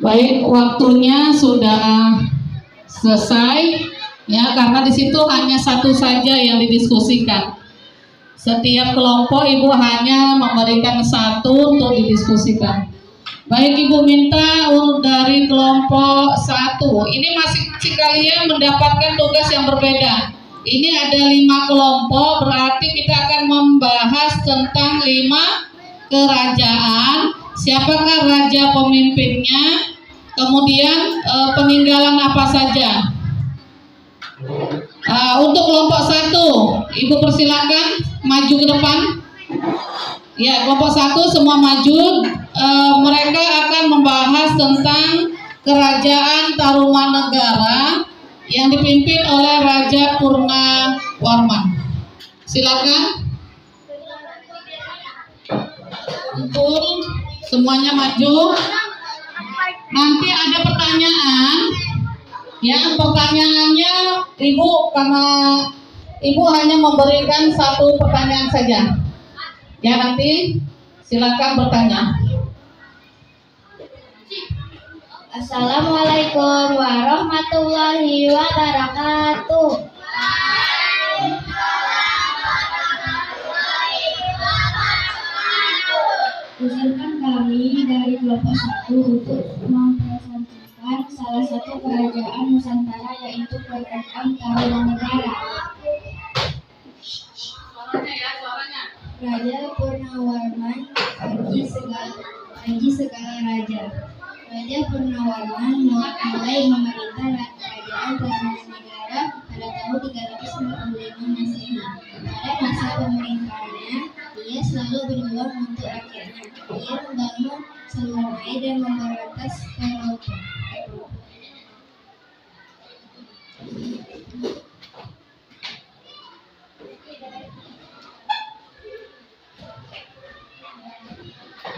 Speaker 1: Baik, waktunya sudah selesai ya, karena di situ hanya satu saja yang didiskusikan. Setiap kelompok Ibu hanya memberikan satu untuk didiskusikan. Baik, Ibu minta dari kelompok 1. Ini masing-masing kalian mendapatkan tugas yang berbeda. Ini ada 5 kelompok, berarti kita akan membahas tentang 5 kerajaan. Siapakah raja pemimpinnya? Kemudian peninggalan apa saja? Untuk kelompok 1, Ibu persilakan maju ke depan. Ya, kelompok 1 semua maju. Mereka akan membahas tentang kerajaan Tarumanegara yang dipimpin oleh Raja Purnawarman. Silakan. Kumpul, semuanya maju. Nanti ada pertanyaan. Ya, pertanyaannya Ibu, karena Ibu hanya memberikan satu pertanyaan saja. Ya, nanti silakan bertanya.
Speaker 2: Assalamualaikum warahmatullahi wabarakatuh. Izinkan kami dari kelompok 1 untuk mempresentasikan salah satu kerajaan Nusantara, yaitu Kerajaan Tarumanegara. Raja Purnawarman, Haji segala raja. Raja Purnawarman mulai memerintah Kerajaan Tarumanegara pada tahun 355 Masehi. Pada masa pemerintahannya, ia selalu berjuang untuk rakyatnya. Ia membangun saluran air dan memberantas eropa.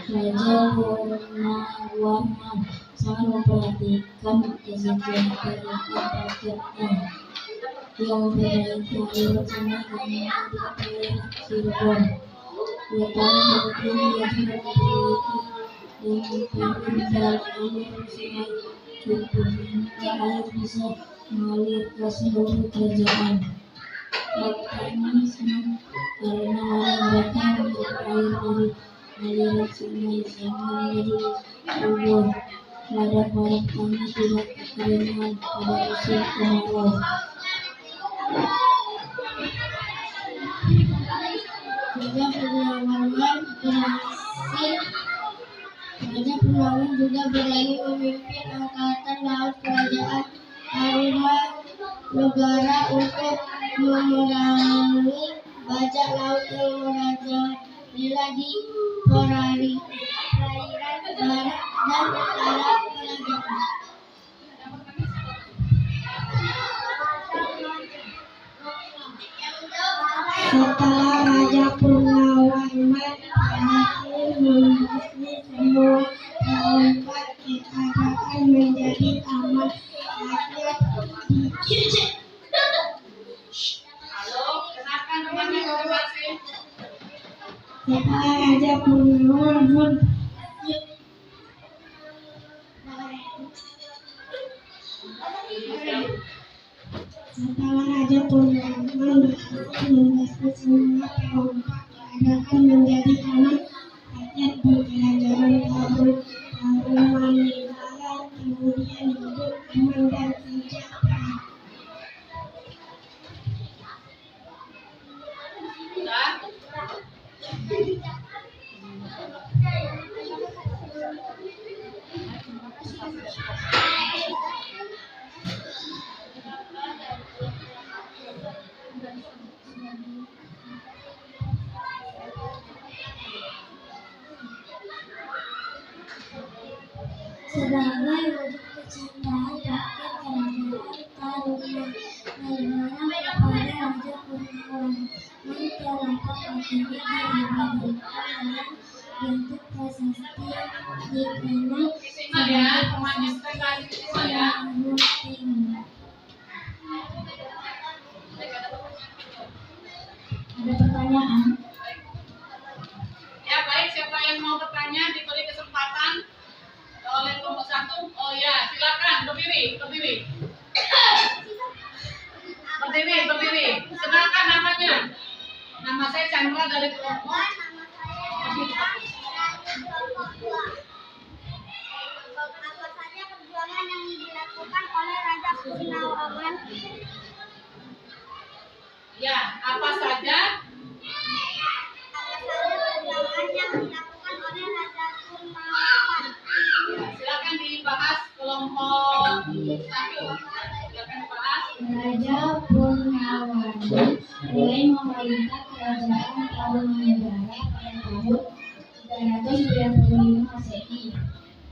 Speaker 2: Raja Purnawarman sangat memperhatikan kesejahteraan rakyatnya. Ia memperbaiki aliran sungai dan mendidik daerah Cirebon. 2 tahun kemudian ia sudah memperbaiki dan memperbaiki aliran sungai Cirebon sehingga air bisa mengalir ke seluruh kerajaan. Rakyat ini senang karena mereka mendapat air dari aliran sungai sehingga menjadi subur. Ladang-ladang kami tidak kekeringan pada musim kemarau. Raja Purnawarman juga berani memimpin angkatan laut kerajaan Tarumanegara untuk memerangi bajak laut yang merajalela di perairan barat dan utara kerajaan. Setelah Raja Purnawarman berhasil membasmi semua perompak, kerajaan menjadi aman. Rakyat Setelah Raja Purnawarman berhasil membasmi semua perompak, kerajaan menjadi aman. Rakyat di kerajaan Tarumanegara kemudian hidup aman dan sejahtera. Sebagai wujud kecintaan rakyat kerajaan Tarumanegara kepada Raja Purnawarman, terdapat akhirnya diabadikan dalam bentuk prasasti dikenal sebagai prasasti Silangan Timur. Ada pertanyaan?
Speaker 1: Ya baik, siapa yang mau bertanya diberi kesempatan oleh kelompok 1. Oh ya, silakan berdiri. Berdiri. Silakan namanya. Nama saya Chandra dari kelompok.
Speaker 2: Apa saja perjuangan yang dilakukan oleh Raja Purnawarman?
Speaker 1: Ya, apa saja?
Speaker 2: Perjuangan yang dilakukan oleh Raja Purnawarman?
Speaker 1: Silakan dibahas kelompok 1. Silakan dibahas.
Speaker 2: Raja Purnawarman mulai memerintah kerajaan Tarumanegara pada tahun 395 Masehi.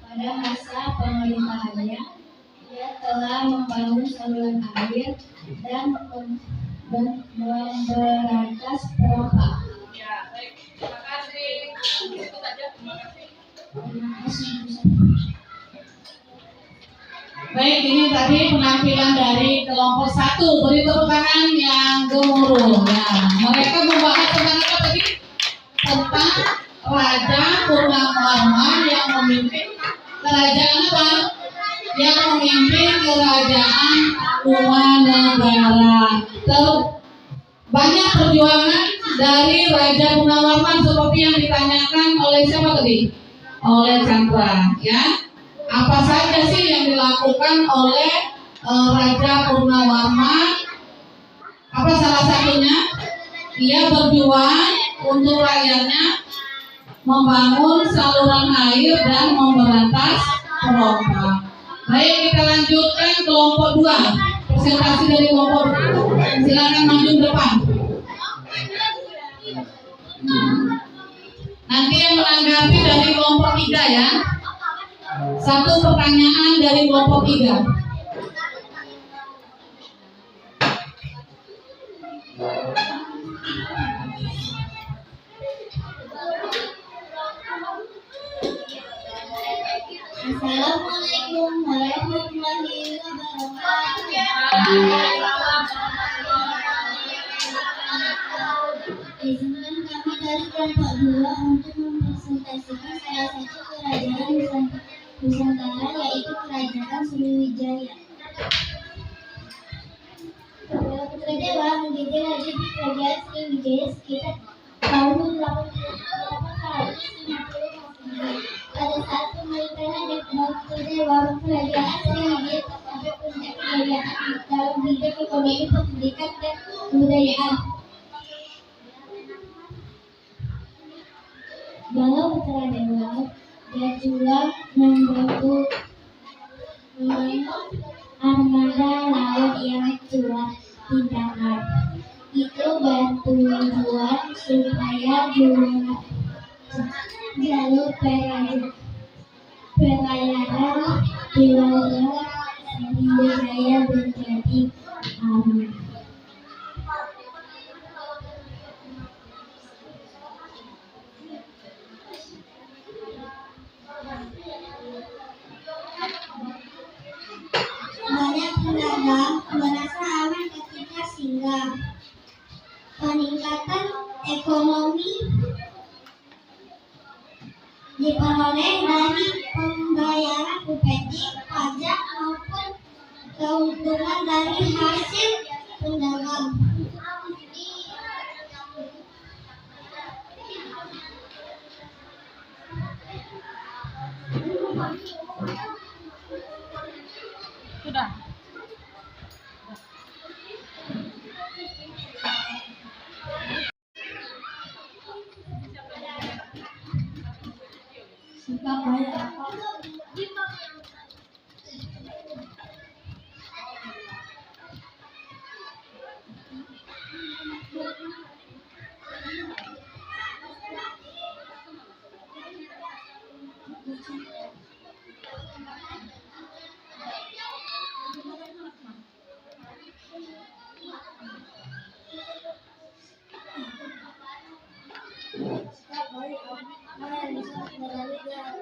Speaker 2: Pada masa pemerintahannya, ia telah membangun saluran air dan memberantas perompak.
Speaker 1: Ya, baik. Terima kasih. Itu saja. Terima kasih.
Speaker 2: Terima kasih.
Speaker 1: Baik, ini tadi penampilan dari kelompok 1. Beri tepuk tangan yang gemuruh. Ya, mereka membahas tentang apa tadi? Tentang Raja Purnawarman yang memimpin kerajaan apa? Yang memimpin kerajaan Tarumanegara. Banyak perjuangan dari Raja Purnawarman seperti yang ditanyakan oleh siapa tadi? Oleh Chandra, ya. Apa saja sih yang dilakukan oleh Raja Purnawarman? Apa salah satunya? Ia berjuang untuk rakyatnya, membangun saluran air dan memberantas perompak. Baik, kita lanjutkan kelompok 2. Presentasi dari kelompok 2. Silakan maju ke depan. Nanti yang menanggapi dari kelompok 3 ya. 1 pertanyaan dari kelompok 3.
Speaker 2: Assalamualaikum warahmatullahi wabarakatuh. Izinkan kami dari kelompok 2 untuk mempresentasikan salah satu kerajaan Nusantara, yaitu Kerajaan Sriwijaya. Putra Dewa menjadi raja di Kerajaan Sriwijaya sekitar tahun 850 Pada saat pemerintahan Putra Dewa, Kerajaan Sriwijaya tercapai puncak kejayaan dalam bidang ekonomi, pendidikan, dan kebudayaan. Walau Putra Dewa, dia juga membantu armada laut yang kuat di darat. Itu bantuan supaya jalur pelayaran di wilayah Sriwijaya menjadi aman. ekonomi diperoleh dari pembayaran UPT, pajak maupun keuntungan dari hasil pendagang.
Speaker 1: Sudah.
Speaker 2: Sikap baik apa? Sikap baik apa yang bisa mengendalikan?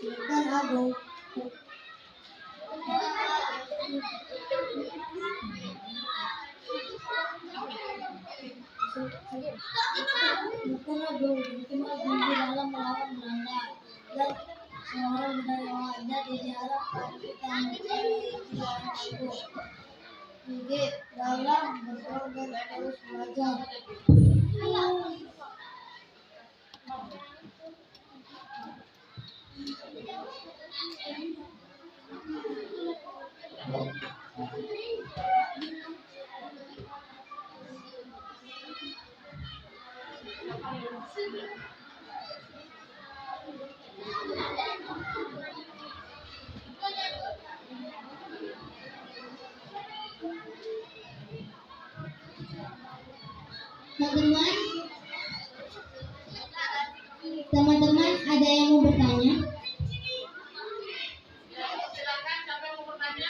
Speaker 2: Sultan Agung. Sultan Agung di dalam melawan Belanda dan seorang budayawan dan diharapkan kita mencari jiwa itu. Jadi dalam berjuang dan terus belajar. Teman-teman, ada yang mau bertanya?
Speaker 1: Silakan, siapa yang mau bertanya?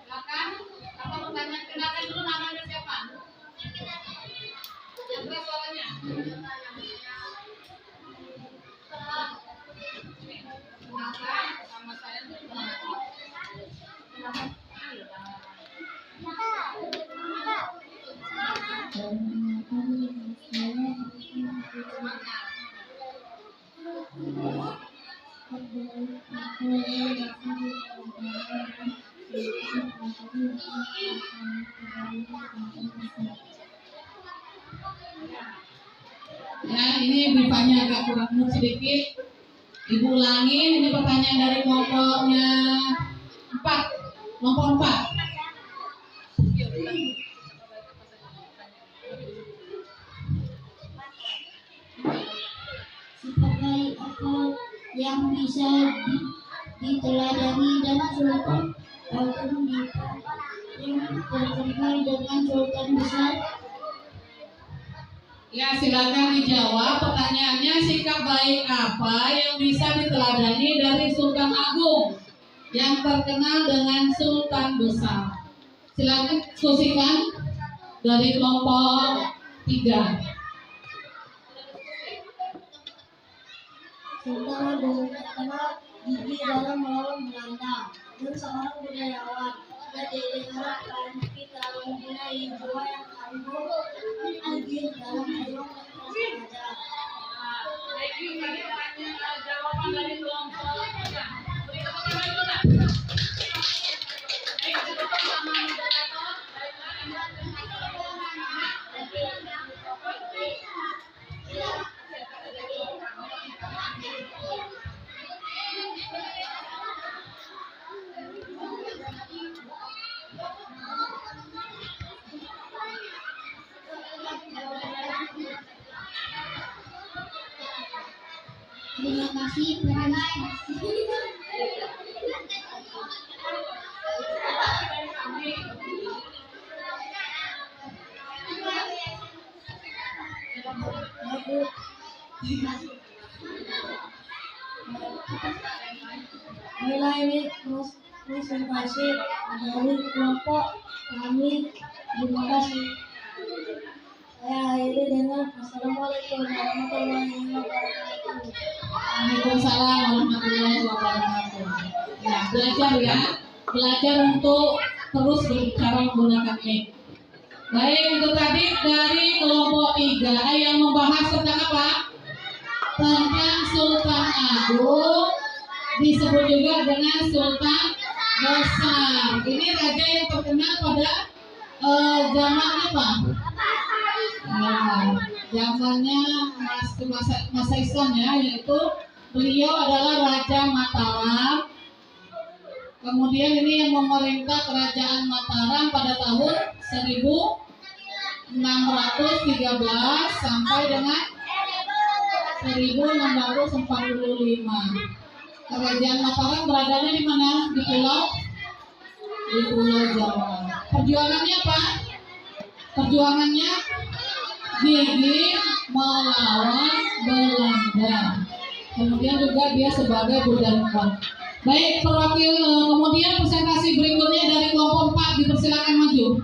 Speaker 1: Silakan, apa bertanya? Kenalkan dulu namanya siapa? Yang keras suaranya. Silakan, sama saya dulu.
Speaker 6: Ya, ini briefanya agak kurang sedikit. Ibu ulangin, ini pertanyaan dari kelompoknya 4. Kelompok 4.
Speaker 2: Sifat baik apa yang bisa diteladani dan Sultan Agung yang terkenal dengan sultan besar?
Speaker 6: Ya, silakan dijawab. Pertanyaannya, sikap baik apa yang bisa diteladani dari Sultan Agung yang terkenal dengan sultan besar? Silakan diskusikan dari kelompok 3.
Speaker 2: Sultan Agung terkenal gigih dalam melawan Belanda dan seorang budayawan, dan diharapkan kita mempunyai jiwa yang tangguh, adil dalam berjuang dan terus belajar.
Speaker 1: Thank you. Tadi tanya jawaban dari kelompok 3. Beri tepuk tangan dulu, Nak. Baik, cukup sama moderator. Baiklah,
Speaker 2: Terima kasih Pak. Inilah ini presentasi dari kelompok kami. Terima kasih. Saya akhiri dengan Assalamualaikum warahmatullahi wabarakatuh.
Speaker 6: Waalaikumsalam warahmatullahi wabarakatuh. Ya, belajar untuk terus berbicara menggunakan mic. Baik, itu tadi dari kelompok 3 yang membahas tentang apa? Tentang Sultan Agung, disebut juga dengan Sultan Besar. Ini raja yang terkenal pada zaman apa? Nah, zamannya masa Islam ya, yaitu beliau adalah Raja Mataram. Kemudian ini yang memerintah kerajaan Mataram pada tahun 1613 sampai dengan 1645. Kerajaan Mataram beradanya di mana? Di Pulau Jawa. Perjuangannya apa? Perjuangannya gigih melawan Belanda. Kemudian juga dia sebagai budayawan. Baik, perwakil kemudian presentasi berikutnya dari kelompok 4 dipersilakan maju.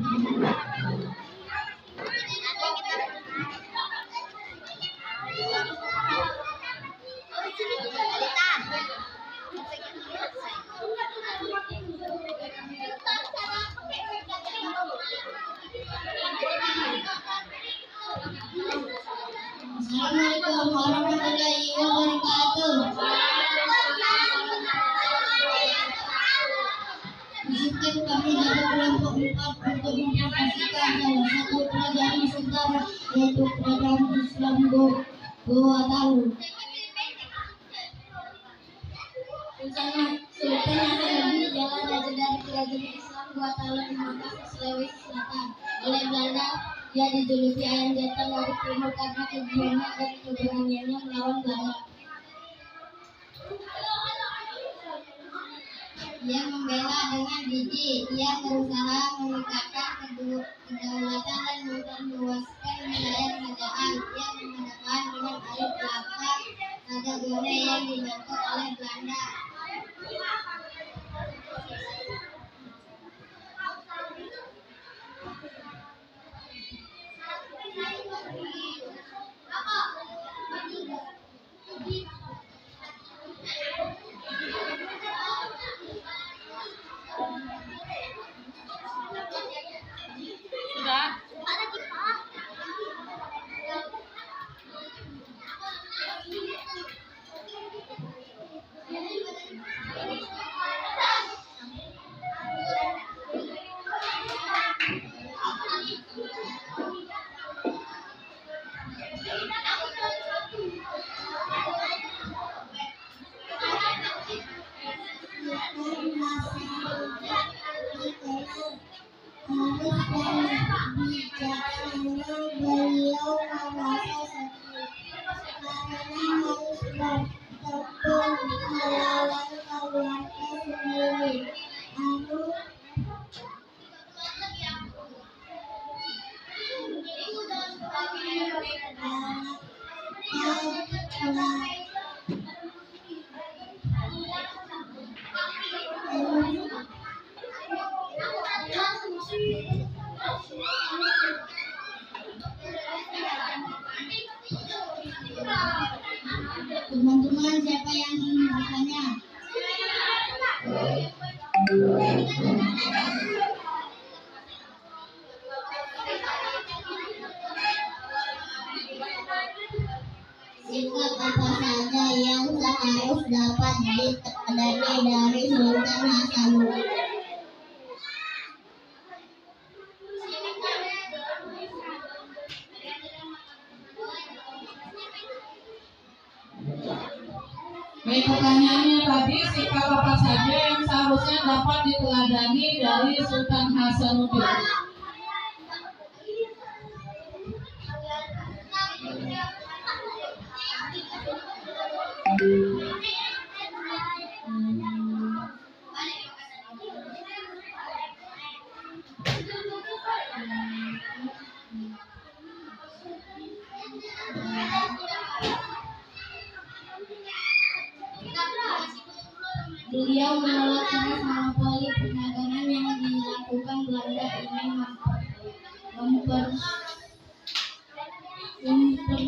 Speaker 2: Assalamualaikum warahmatullahi wabarakatuh. Izinkan kami dari kelompok 4 untuk mempresentasikan salah satu kerajaan Nusantara, yaitu Kerajaan Islam Goa Talu. Rencana Sultan Hasanuddin jalan raja dari Kerajaan Islam Goa Talu di Makassar, Sulawesi Selatan. Oleh Belanda, dia dijuluki ayam jantan dari timur karena kegiatannya dan keberaniannya melawan Belanda. Ia membela dengan gigih. Ia berusaha meningkatkan kedaulatan dan meluaskan wilayah kerajaan. Ia menghadapkan dengan air belakang Raja Gone yang dibantu oleh Belanda. Beliau merasa sakit karena harus bertempur melawan keluarga sendiri. Teman-teman, siapa yang ingin bertanya? Sikap apa saja yang seharus dapat diteladani dari Sultan Hasanuddin?
Speaker 6: Baik, pertanyaannya tadi sikap apa saja yang seharusnya dapat diteladani dari Sultan Hasanuddin?
Speaker 2: Beliau menolak keras monopoli perdagangan yang dilakukan Belanda ini mempersempitkan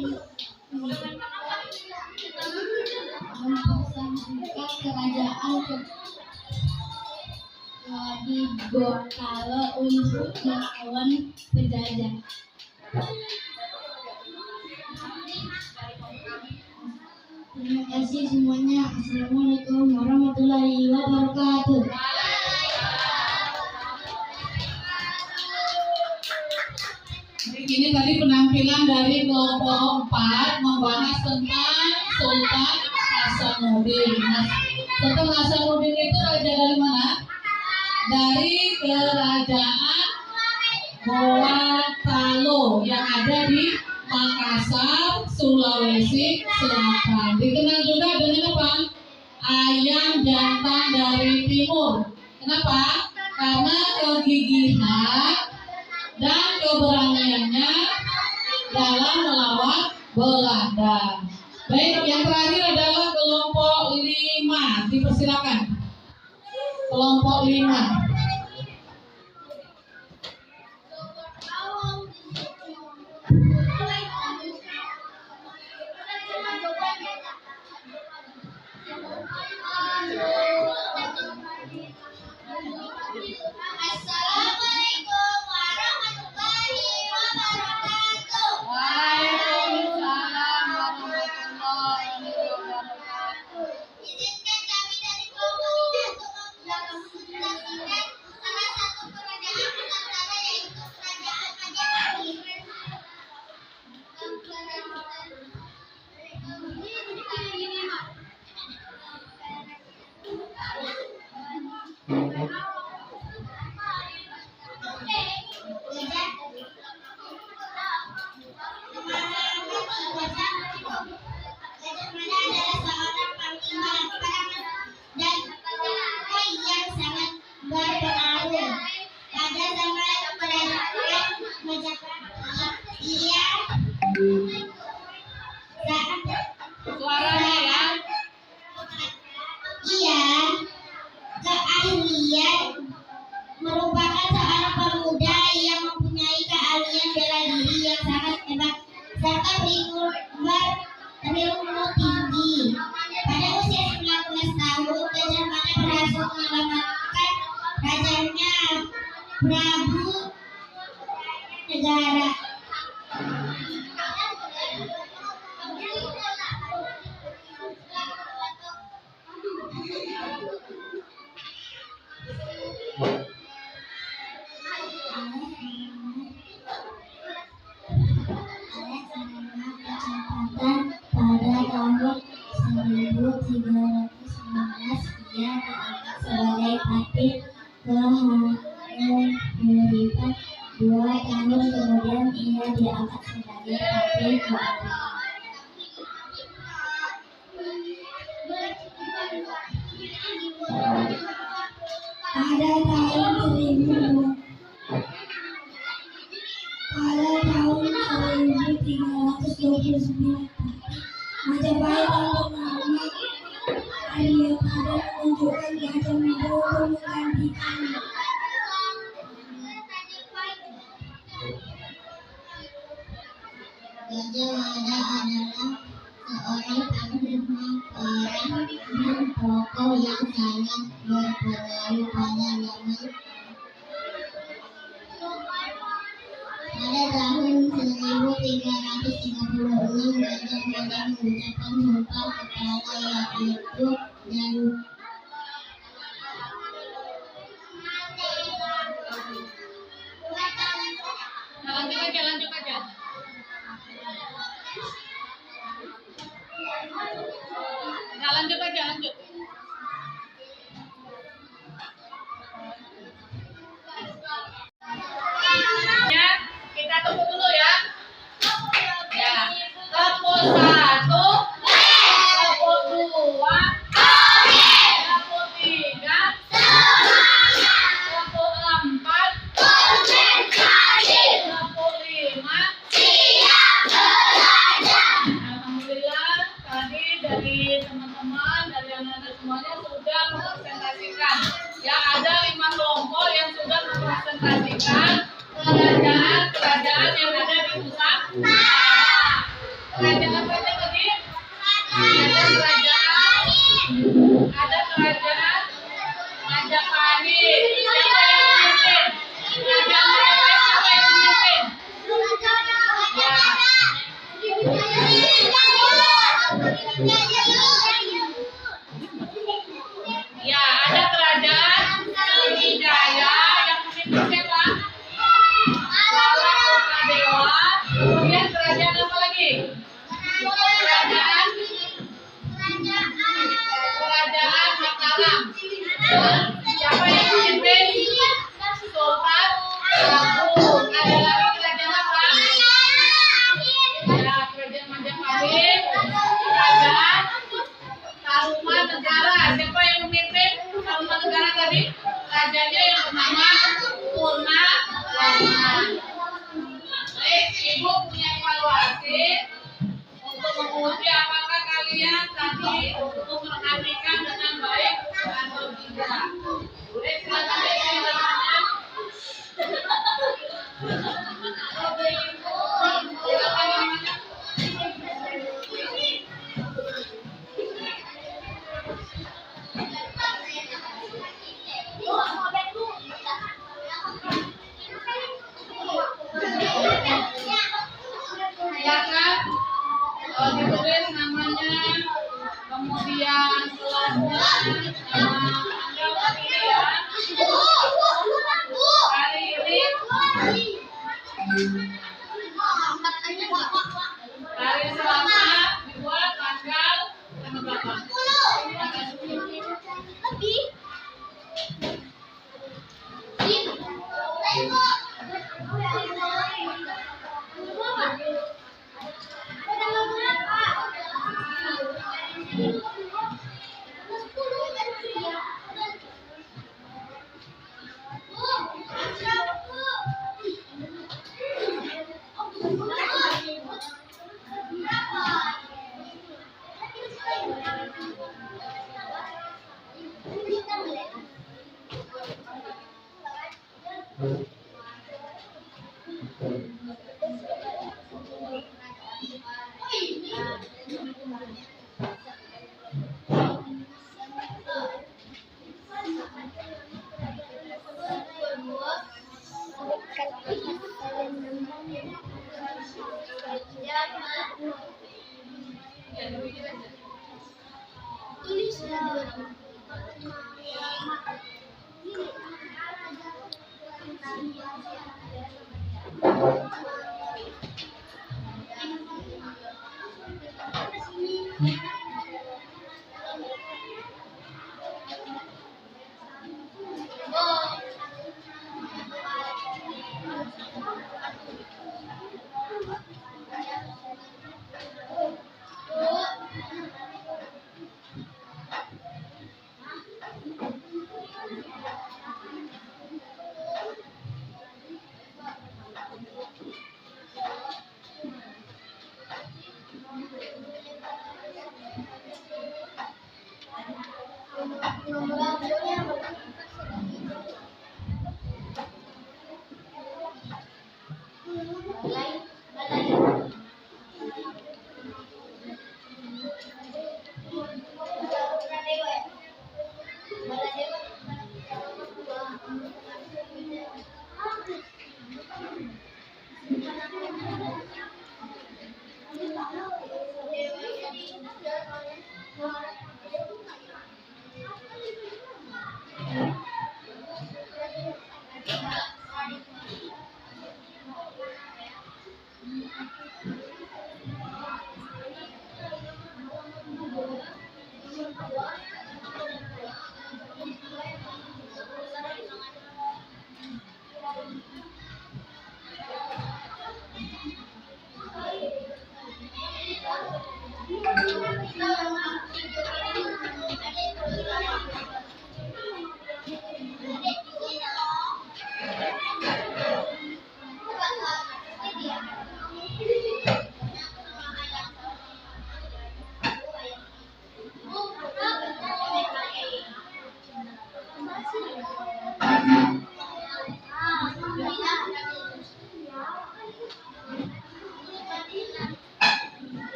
Speaker 2: kerajaan di Gokale untuk melawan penjajah. Terima kasih semuanya. Assalamualaikum warahmatullahi wabarakatuh.
Speaker 6: Ini tadi penampilan dari kelompok 4 membahas tentang Sultan Hasanuddin. Sultan Hasanuddin itu raja dari mana? Dari kerajaan Gorontalo yang ada di Makassar, Sulawesi Selatan. Dikenal juga dengan apa? Ayam jantan dari timur. Kenapa? Karena kegigihan dan keberaniannya dalam melawan Belanda. Baik, yang terakhir adalah kelompok 5. Dipersilakan. Kelompok 5.
Speaker 2: Assalamualaikum warahmatullahi wabarakatuh.
Speaker 1: Waalaikumsalam warahmatullahi wabarakatuh.
Speaker 2: Izinkan kami dari kelompok untuk mempresentasikan salah satu kerajaan Nusantara yaitu Kerajaan Majapahit. Keahlian merupakan seorang pemuda yang mempunyai keahlian bela diri yang sangat hebat serta berilmu tinggi. Pada usia 19 tahun, Gajah Mada berhasil mengamankan rajanya Prabu Negara. Pada tahun 1319 ia diangkat sebagai patih kehanuripan. 2 tahun kemudian ia diangkat sebagai patih kehanuripan. Pada tahun 1329 Majapahit yang bernama Aryapada menunjukkan Gajah Mada untuk menggantikannya. Gajah Mada adalah seorang panglima perang dan tokoh yang sangat berpengaruh pada zaman. Pada tahun 1336 Gajah Mada mengucapkan sumpah kepada yaitu dan
Speaker 1: Lanjut aja. Nah, lanjut. Ya, kita tunggu dulu ya. Ya, kelompok 1, kelompok 2, kelompok 3, kelompok 4, kelompok 5. Alhamdulillah tadi dari teman-teman dari anak-anak
Speaker 6: kerajaan yang ada di Nusantara. Kerajaan apa aja tadi? Ada kerajaan Majapahit. Siapa yang memimpin? Kerajaan Majapahit siapa yang memimpin? Ya, ada kerajaan Sriwijaya yang memimpin siapa? Lala Dewa. Kemudian kerajaan apa lagi? Kerajaan Mataram. Siapa yang memimpin? Sultan Agung. Ada lagi kerajaan apa? Ya, kerajaan Majapahit. Kerajaan Tarumanegara. Siapa yang memimpin Tarumanegara tadi? Rajanya yang bernama Purnawarman. Baik, Ibu punya evaluasi untuk menguji apakah kalian tadi memperhatikan dengan baik atau tidak. Boleh silakan silakan. Silakan ditulis namanya, kemudian kelasnya, tanggal pemilihan, hari ini, hari Selasa, dibuat tanggal berapa?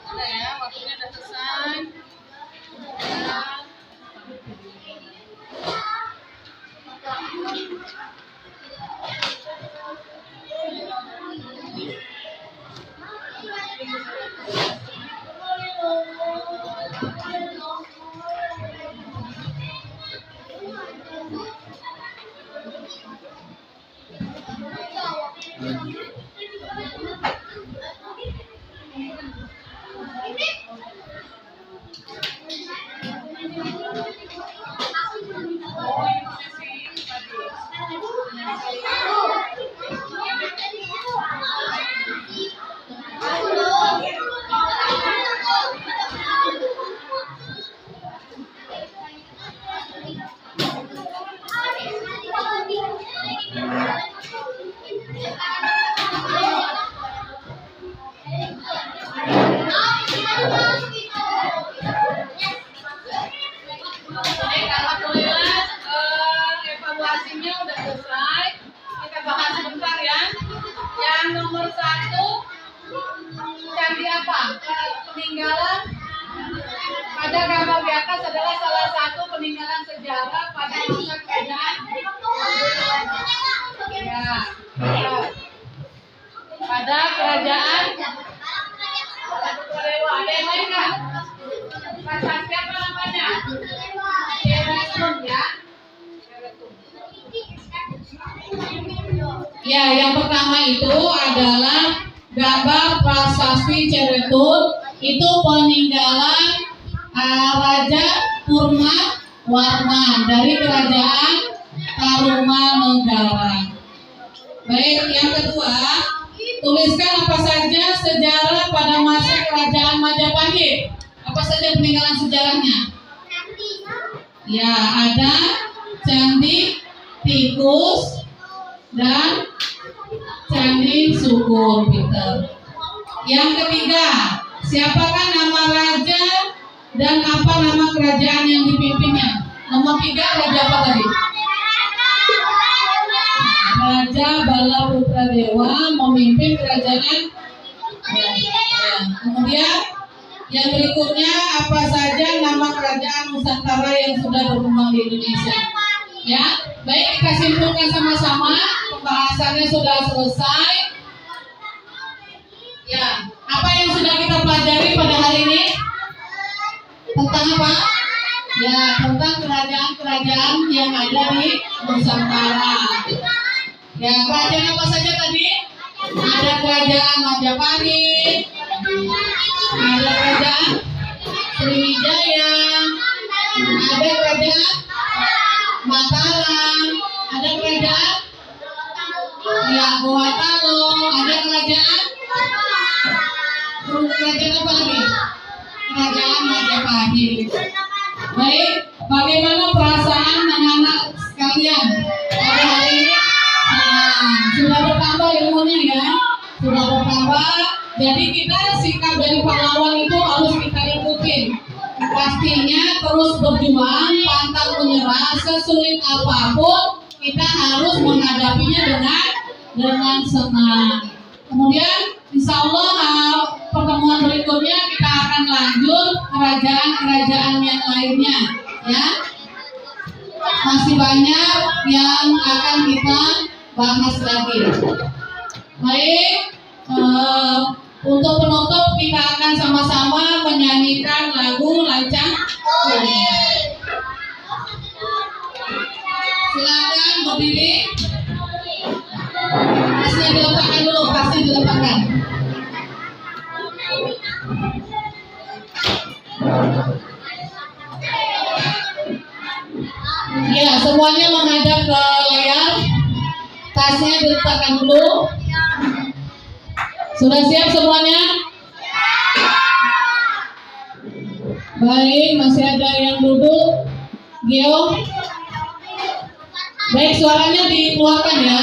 Speaker 1: Udah ya, waktunya udah selesai. Alhamdulillah, evaluasinya udah selesai. Kita bahas sebentar ya. Yang nomor 1, candi apa? Peninggalan pada gambar di atas adalah salah satu peninggalan sejarah pada masa kerajaan. Ya, pada kerajaan Dewa. Ada yang lain nggak? Pasal siapa namanya? Ceretun ya. Ya, yang pertama itu adalah gambar prasasti Ceretun. Itu peninggalan Raja Purmawarman dari kerajaan Tarumanegara. Baik, yang kedua, tuliskan apa saja sejarah pada masa kerajaan Majapahit. Apa saja peninggalan sejarahnya? Ya, ada Candi Tikus dan Candi Syukur, Peter. Yang ketiga, siapakah nama raja dan apa nama kerajaan yang dipimpinnya? Nomor 3, raja apa tadi? Raja Balaputradewa memimpin kerajaan. Kemudian yang berikutnya, apa saja nama kerajaan Nusantara yang sudah berkembang di Indonesia? Ya, baik, kita simpulkan sama-sama. Pembahasannya sudah selesai. Ya, apa yang sudah kita pelajari pada hari ini? Tentang apa? Ya, tentang kerajaan-kerajaan yang ada di Nusantara. Ya, kerajaan apa saja tadi? Ada kerajaan Majapahit, ada kerajaan Sriwijaya, ada kerajaan Mataram, ada kerajaan Gorontalo, ada kerajaan apa lagi? Kerajaan Majapahit. Baik, bagaimana perasaan anak-anak sekalian pada hari ini? Sudah bertambah ilmunya ya, sudah bertambah. Jadi kita sikap dari pahlawan itu harus kita ikutin. Pastinya terus berjuang, pantang menyerah, sesulit apapun kita harus menghadapinya dengan senang. Kemudian insya Allah pertemuan berikutnya kita akan lanjut kerajaan-kerajaan yang lainnya ya.
Speaker 6: masih banyak yang akan kita bahas lagi. Baik, untuk penutup kita akan sama-sama menyanyikan lagu Lancang Kuning. Silakan berdiri. Tasnya diletakkan dulu, tasnya diletakkan. Ya, semuanya menghadap ke layar. Tasnya diletakkan dulu. Sudah siap semuanya? Baik, masih ada yang duduk. Gio. Baik, suaranya dikeluarkan ya.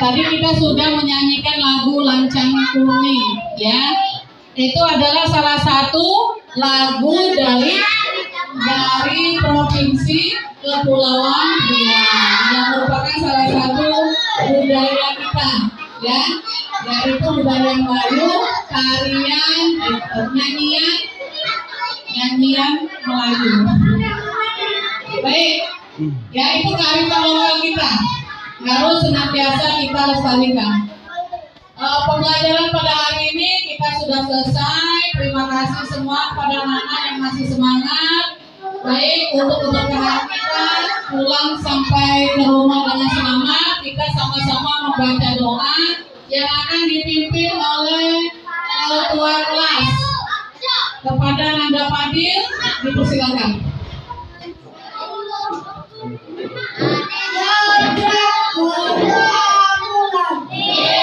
Speaker 6: Tadi kita sudah menyanyikan lagu Lancang Kuning, ya. Itu adalah salah satu lagu dari Provinsi Kepulauan Riau yang merupakan salah satu budaya kita, ya. Yaitu budaya Melayu, tarian, nyanyian Melayu. Baik, ya itu kearifan lokal kita. Harus senantiasa kita lestarikan. Pembelajaran pada hari ini kita sudah selesai. Terima kasih semua pada anak-anak yang masih semangat. Baik, untuk keberkahan kita pulang sampai ke rumah dengan selamat. Kita sama-sama membaca doa yang akan dipimpin oleh ketua kelas. Kepada Nanda Fadil, dipersilakan.
Speaker 2: Yeah.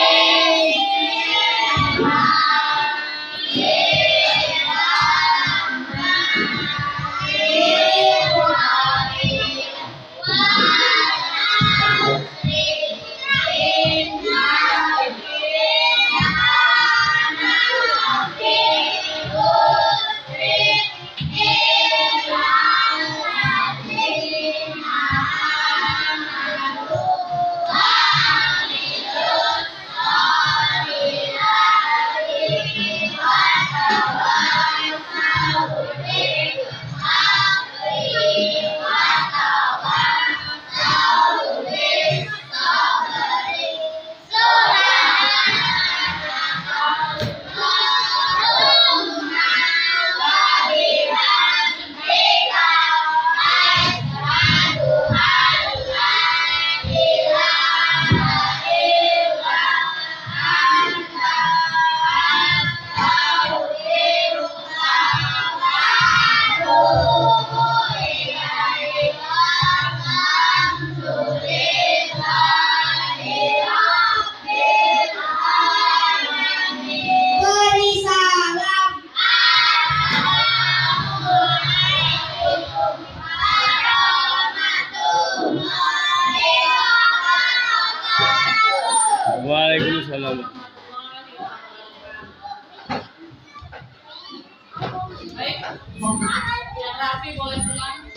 Speaker 7: Waalaikumsalam.
Speaker 6: Baik, yang rapi boleh pulang.